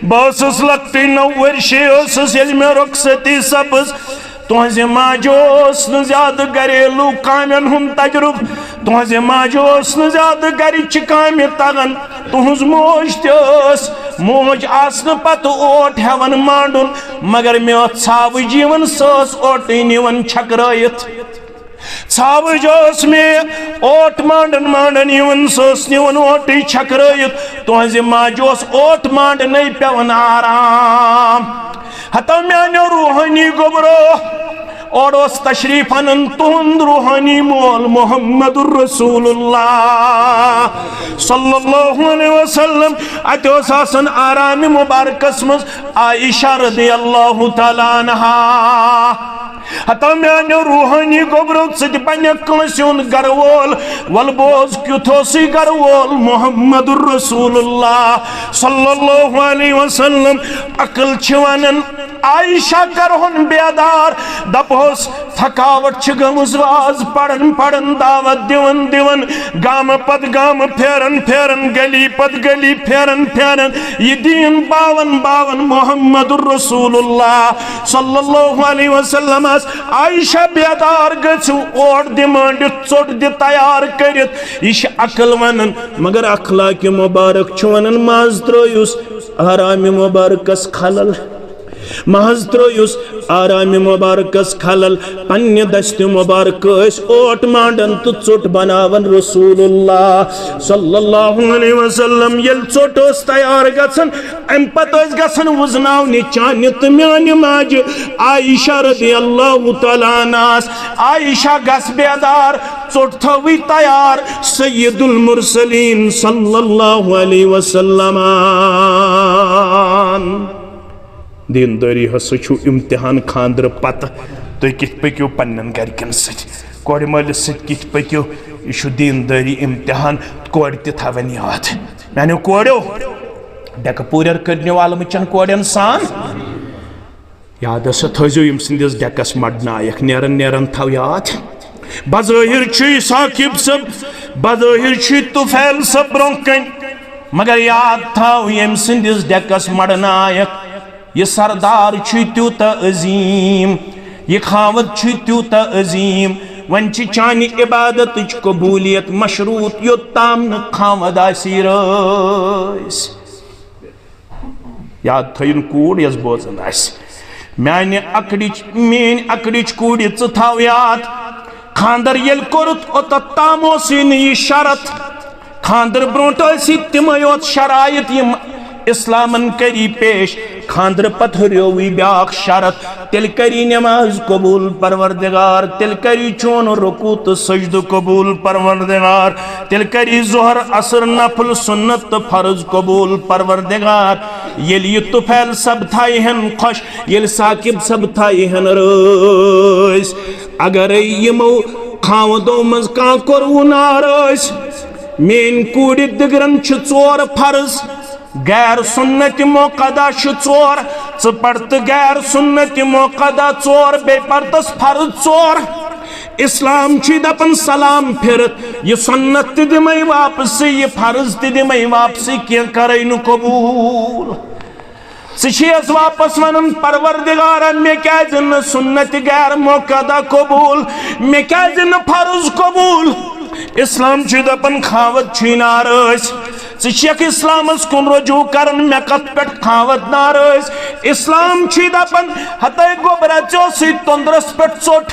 बस लकट 9 वर्षे मे रुखसती सब्ज तुहजे माजो ज्यादा घरेलू कामन हुंद तजुर्ब तुहजे माजो ज्यादा गरिच काम तगन तुहज मोज तस मोज आसन पत ओट हेवन मांडुन मगर मे छाव जीवन सस ओट निवन छकरायत छावज मे ओट मांडन मांडन यवन सस निवन ओट छकरायत तुहजे माजो ओट मांडन पेवन आराम हतो म्यानो रूहानी गोबरो और तशरीफ अनन तुहंद रूहानी मोल मोहम्मद रसूलुल्लाह सल्लल्लाहु अलैहि वसल्लम अत आसन आराम मुबारकस मज आयशा रज़ियल्लाहु तआला अन्हा हतो म्यानो रूहानी गोबरो सत बने कंसन गरवोल वल बोज क्युथोसी गरवोल मोहम्मद रसूलुल्लाह सल्लल्लाहु अलैहि वसल्लम अकल छवनन आयशा करहन बेदार दपोस थकावट गमस वाज पढ़न पढ़न दावत दिवन दिवन गाम पद गाम फेरन फेरन गली पद गली फेरन फेरन ये दीन बावन बावन मोहम्मद रसूलुल्लाह सल्लल्लाहु अलैहि वसल्लम आयशा बेदार गु ओट दिमांड चोट दि तैयार करित यह अकल वन मगर अखलाक मुबारक वन मज त्रुस आराम मुबारकस खलल महज त्रुस आराम मुबारकस खलल पन्ने दस्त मुबारक ओट मांडन तो चोट बनावन रसूलुल्लाह सल्लल्लाहु अलैहि वसल्लम येल चोट तैयार गसन अम पत गसन वजनावने चान तो म्यान माज आयशा रज़ियल्लाहु तआला अन्हा आयशा गस बेदार चोट थवी तैयार सय्यदुल मुरसलीन सल्लल्लाहु अलैहि वसल्लम दीनदारी हसा इम्तिहान खानद्र पत तुम कित पक्यो पन्न गरकन सर मलिस कित पक्यो यह दीनदारी इम्तिहान कोर तवन याद मैंने कोड़ो डेक पूर करने वाल चन कोड़न सान याद हसा थो यम सिंदिस डेकस मडनायक नेरन नेरन थो याद बज़ाहिर साकिब सब बज़ाहिर तुफैल सब ब्रोह कन मगर याद थो यम सिंदिस डेकस मडनायक ये सरदार त्यूत अजीम, ये खावत त्यूत अजीम, वन चानि इबादत कबूलियत मशरूत योत्ताम न खावद आसी रस। याद थयन कूड़ यस बोजन आसी मेन अकड़िच कूड़ थाव याद खानदर येल कोरुत ओतत ताम यह शरत खानदर ब्रोट तिम योत शराइत यम इस्लामन करी पेश खानदर पत हरियोवी ब्याख शरत तिल करी नमाज कबूल परवरदिगार, तिल करी चोन रुकू तो सजद कबूल परवरदिगार, तिल करी जोहर असर नफल सुन्नत तो फर्ज कबूल परवरदिगार। येल ये तुफैल सब थाई हन खुश, येल साकिब सब थाई हन रोज। अगर यमो खावदो मज का कोरवु नारस मेन कूड़ दिगरन चोर फर्ज, गैर सुन्नत मोकदा चोर, पढ़त गैर सुन्नत मोकदा चोर बे पर्तस फर्ज चोर। इस्लाम दपन सलाम फिरत ये सुन्नत दिमई वापस ये फर्ज दिमई वापस क्या करे नु कबूल। सिशियस वापस वन परवरदिगार मे क्या जन सुन्नत गैर मोकदा कबूल, मे क्या जन फर्ज कबूल। इस्लाम दपन खावत नारस शेख इस्लामस कुन रजू कर मे कत पे खावत नारस। इस्लाम दपन हते गोबरा चो तंद्रस पे चोट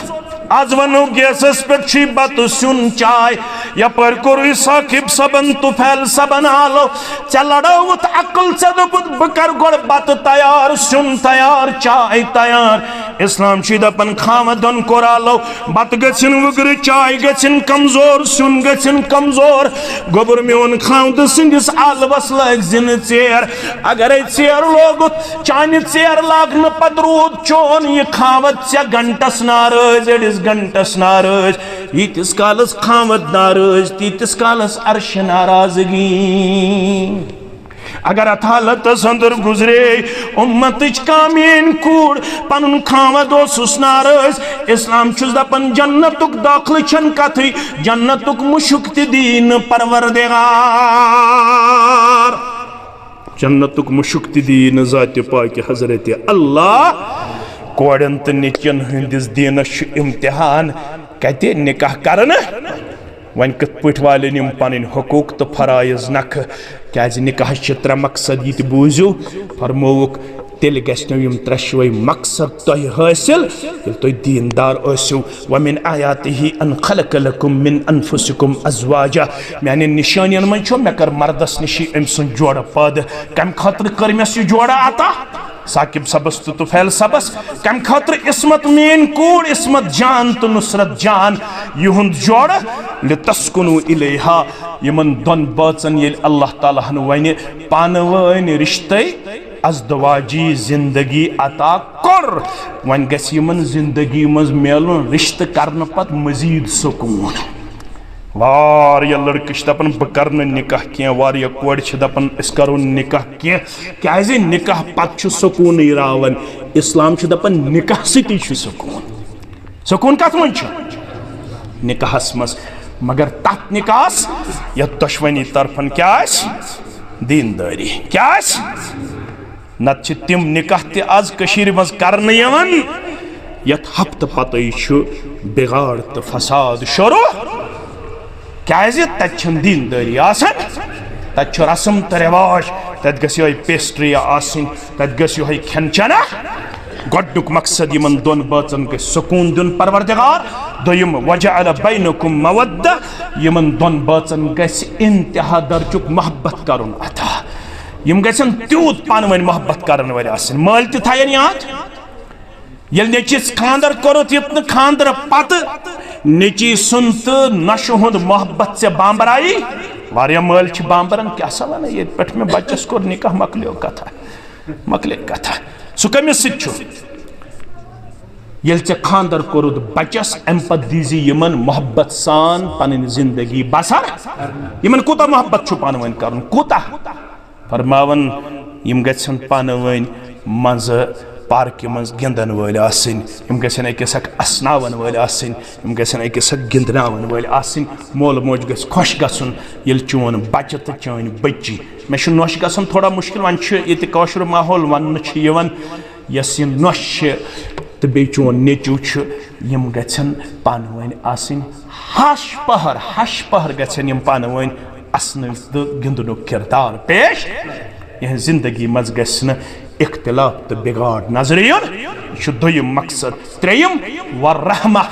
आज वनो गैसस पे बत सुन चाय यपर कोर साकिब सबन तुफैल सबन आलो चलड़ौत अकल से दोपुत बकर गोड़ बत तैयार सुन तैयार चाय तैयार। इस्लाम दपन खावदन कोरालो बत गछिन वगर चाय गछिन कमजोर सुन गछिन कमजोर। गोबर मोन खावद सिंदिस आलवस लग जिन चेर अगर चेर लोगुत चानि चेर लागन पदरूद चोन ये खावत से घंटस नारज घंटस नारज यीतिस कालस खावत नारज तीतिस कालस अर्श नाराजगी। अगर अथ हालत अंदर गुजरे उम्मत कामेन कूड़ पन खावद नारज। इस्लाम दपन जन्नतुक दाखिल छन कथी जन्नतुक मुशुक दीन परवरदिगार, जन्नतुक मुशुक दीन जात पाक हजरत अल्लाह। कोड़न तो निचन हंदिस दीनस इम्तिहान कते निकाह करन वन कत पट वालन पन हकूक तो फराइज नख क्या निकाह त्रे मकसद ये बूझू फरमोक तेल गम त्रेशवे मकसद तुह हासिल तुम दीनदार आसो। वमिन आयातिही अन खलक लकुम मिन अनफुसिकुम अज़वाजा माने निशानियन मन मे कर मर्दस निश अम सुन जोड़ पद कम खतर कर मे सह जोड़ा अता साकिब सबस तो तुफैल सबस कम खतर इसमत मेन कूड़ इसमत जान तो नुसरत जान युहुंद जोड़ लितस्कुनु इलैहा यमन दोन बाचन ये अल्लाह ताला हन वन पान वन रिश्ते अज़दवाजी जिंदगी अता कर वन गस यमन जिंदगी मज मेलुन रिश्ते करन पत मजीद सुकून। वारिया लड़क दपान बह कर निकाह क्या वारिया कोड़ दपान अस करो निकाह क्या निकाह पत सुकून रावन। इस्लाम दपान निकाह सती सुकून, सुकून कत मन निकाहस मज मगर तथ निकाहस या दुश्मनी तरफन क्या दीनदारी क्या नत तिम निकाह तज मज कर यथ हफ्त पत बिगाड़ तो फसाद शुरू क्या तन दीनदारी तत रसम तो रिवाज तत गई पेस्ट्री तत गई खेन चना। गोडुक मकसद यमन दोन बाचन के सुकून दिन परवरदिगार दोयम वजअल बैनकुम मवद्दा यमन दोन बाचन गस इंतहा दर्जुक मोहब्बत करुन अता यम गसन त्यूत पानवन मोहब्बत करन वाले आसन माल त थायन याद यल नेचिस खानदर करोत यतन खानदर पत नेची सुनत नश हुंद मोहब्बत से बांबराई वारिया माल छ बांबरन क्या सवाल ये पेट में बच्चस को निकाह मकलियो कथा सु कमिस सित ये खानदर कोरुद बचस अम पे दीजी यमन मोहब्बत सान पन जिंदगी बसर यमन कूता मोहब्बत पान वन कर कूता फरमावन यम गन पान वन मज पार्क मज गिंदन वल आसिन यम गसन अकिस असनावन वल आसिन यम गसन अकिस गिंदनावन वल आसिन मोल मोज गस खुश गसन येल चोन बच्चे तो चान बच्ची मे नोश गसन थोड़ा मुश्किल वन ये कौशर माहौल वन यस यह नोश तो बे चोन नेचू यम गसन पान वन आसिन हश पहर गसन यम पान वन असन तो गिंदन किरदार पेश यह जिंदगी मज गसन इख्तिलाफ तो बिगाड़ नजर दुयम मकसद त्रेयम व रहमा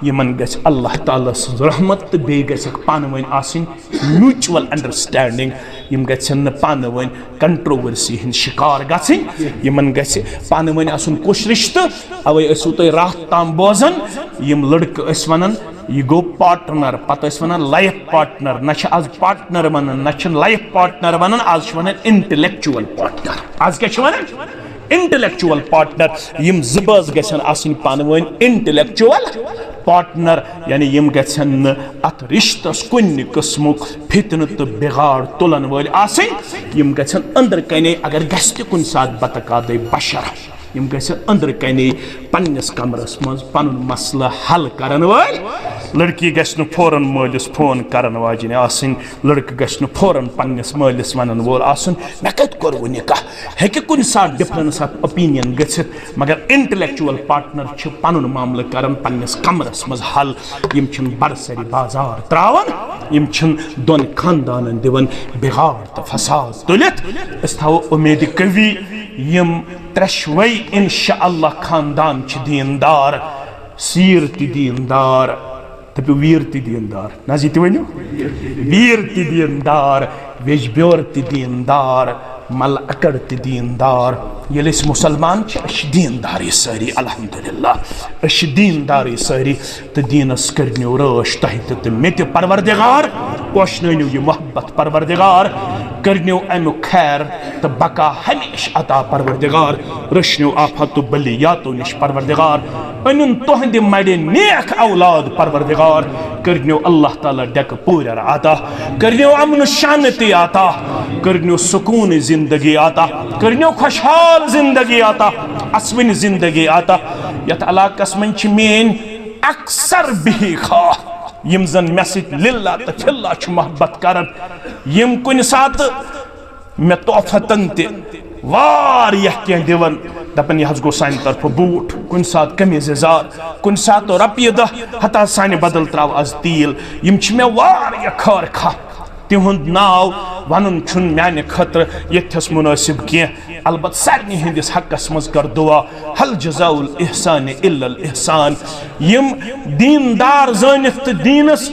यमन गस अल्लाह ताला सज रहमत तो बे गस पान वन आसिन म्यूचुअल अंडरस्टैंडिंग यम गसन पान वन कंट्रोवर्सी हिंद शिकार गसिन यमन गस पान वन आसन कुछ रिश्ते अवे असु तो रात ताम बोजन यम लड़क अस वनन यह गो पार्टनर पत वन लाइफ पार्टनर न आज पार्टनर वन न लाइफ पार्टनर वन आज वन इंटेलेक्चुअल पार्टनर आज क्या वन इंटेलेक्चुअल पार्टनर यम जबज गसन आसिन पान वन इंटेलेक्चुअल पार्टनर यानी यम गसन अत रिश्तस कुन किस्मुक फितन तो बिगाड़ तुलन वल आसिन यम गसन अंदर कने अगर गस त कुन साथ बतकादे बशर यम गस अंदर कने पन्नस कमरस मज पन मसला हल करन वल लड़की गस न फौरन मलिस फोन करन वाजिन आसिन लड़क गस न फौरन पन्नस मलिस वनन वोल आसिन मे कत कर निकाह हेके कुन साथ डिफरेंस ऑफ ओपिनियन गसित मगर इंटेलेक्चुअल पार्टनर छ पन मामला करन पन्नस कमरस मज हल यम छन बरसरी बाजार त्रावन यम छन दोन खानदानन दिवन बिगाड़ त फसाद तुलित अस थाव उम्मीद कवि यम त्रशवई इंशाअल्लाह खानदान छ दीनदार सीर ति दीनदार तब वीर ति दीनदार नाजी ति वनु वीर ति दीनदार वेजब्योर ति दीनदार मल अकड़ ति दीनदार ये मुसलमान अश दीनदारी सारी अल्हम्दुलिल्लाह अश दीनदारी सारी तो दीनस करनो रश तह तो मे परवरदिगार पोशनो यह मोहब्बत परवरदिगार करनो अमु खैर तो बका हमेश अता परवरदिगार रशनो आफत बलियातो निश परवरदिगार अन तुहद मड़े नेक औलाद परवरदिगार करनो अल्लाह ताला डक पूर अता करनो अमन शांति अता करनो सुकून जिंदगी अता करनो खुशहाल जिंदगी आता असविन जिंदगी आता यत इलाकस मंच मेन अक्सर बिही खा यम जन मे सत लिल्ला तो फिल्ला मोहब्बत करन यम कुन सात मे तोहफतन तह दिवन दपन यह गो सान तरफ बूट कुन सात कमीज जार कुन सात रपिय दह हता सान बदल त्राव आज तील यम मे खर खा तिहुंद नाव वन छुन म्याने खतर यथस मुनासिब कह अलबत सारनी हंदिस हकस मज कर दुआ हल जज़ाउल इहसान इल्लल इहसान यम दीनदार जानित तो दीनस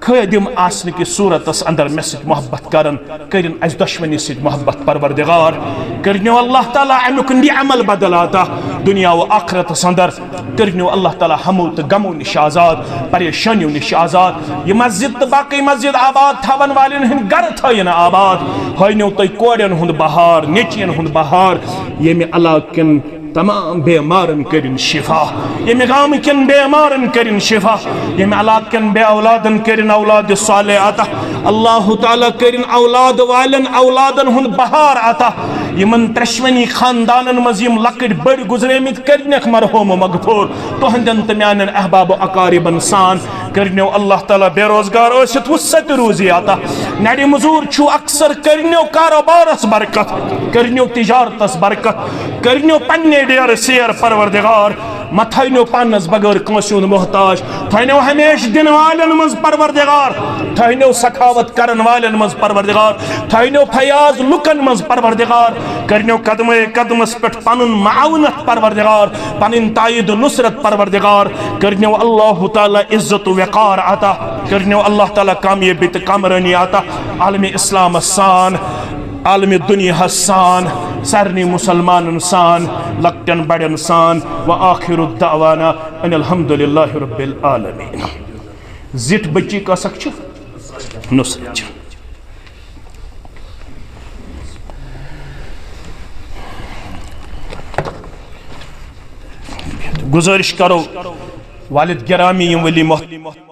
खदिम आसने की सूरतस अंदर मे सत मोहब्बत करन करिन अस दुश्मनी सत मोहब्बत परवरदिगार करनो अल्लाह ताला अमुक निअमल बदल आता दुनिया व आखिरतस अंदर करनो अल्लाह ताला हमो तो गमो निश आजाद परेशानियों निश आजाद ये मस्जिद तो बाकी मस्जिद आबाद थवन वालन हन घर थयन आबाद हयनो तो कोड़न हुंद बहार नेचियन हुंद बहार ये में अलाकन तमाम बेमारन करिन शिफा ये में गाम कन बेमारन करिन शिफा ये में अलाकन बे औलादन करिन औलाद साले आता अल्लाह ताला करिन औलाद वालन औलादन हुंद बहार आता यमन त्रशवनी खानदानन मजिम लकड़ बड़ गुजरेमित करनक मरहूम मगफूर तुहंदन त म्यानन अहबाब अकारिबन सान करनो अल्लाह ताला बेरोजगार ओसित वसत रोजी आता नड़ी मजूर छु अक्सर करनो कारोबारस बरकत करनो तिजारतस बरकत करनो पन्ने डेर सेर परवरदिगार मथनो पानस बगैर कंसून मोहताज थनो हमेश दिन वालन मज परवरदिगार थनो सखावत करन वालन मज परवरदिगार थनो फयाज लुकन मज परवरदिगार करनो कदम कदमस पे पनुन माउनत परवरदिगार पनिन तायद नुसरत परवरदिगार करनो अल्लाह ताला इज्जत वकार आता करनो अल्लाह ताला कामयाबी त कामरानी आता आलम इस्लाम सान आलम दुनिया सान सारनी मुसलमान सान लक्टन बड़न सान व आखिरु दावाना अन अल्हम्दुलिल्लाहि रब्बिल आलमीन जिट बच्ची का सक्छ नुसरत गुजारिश करो वालिद गिरामी वली मोहतरम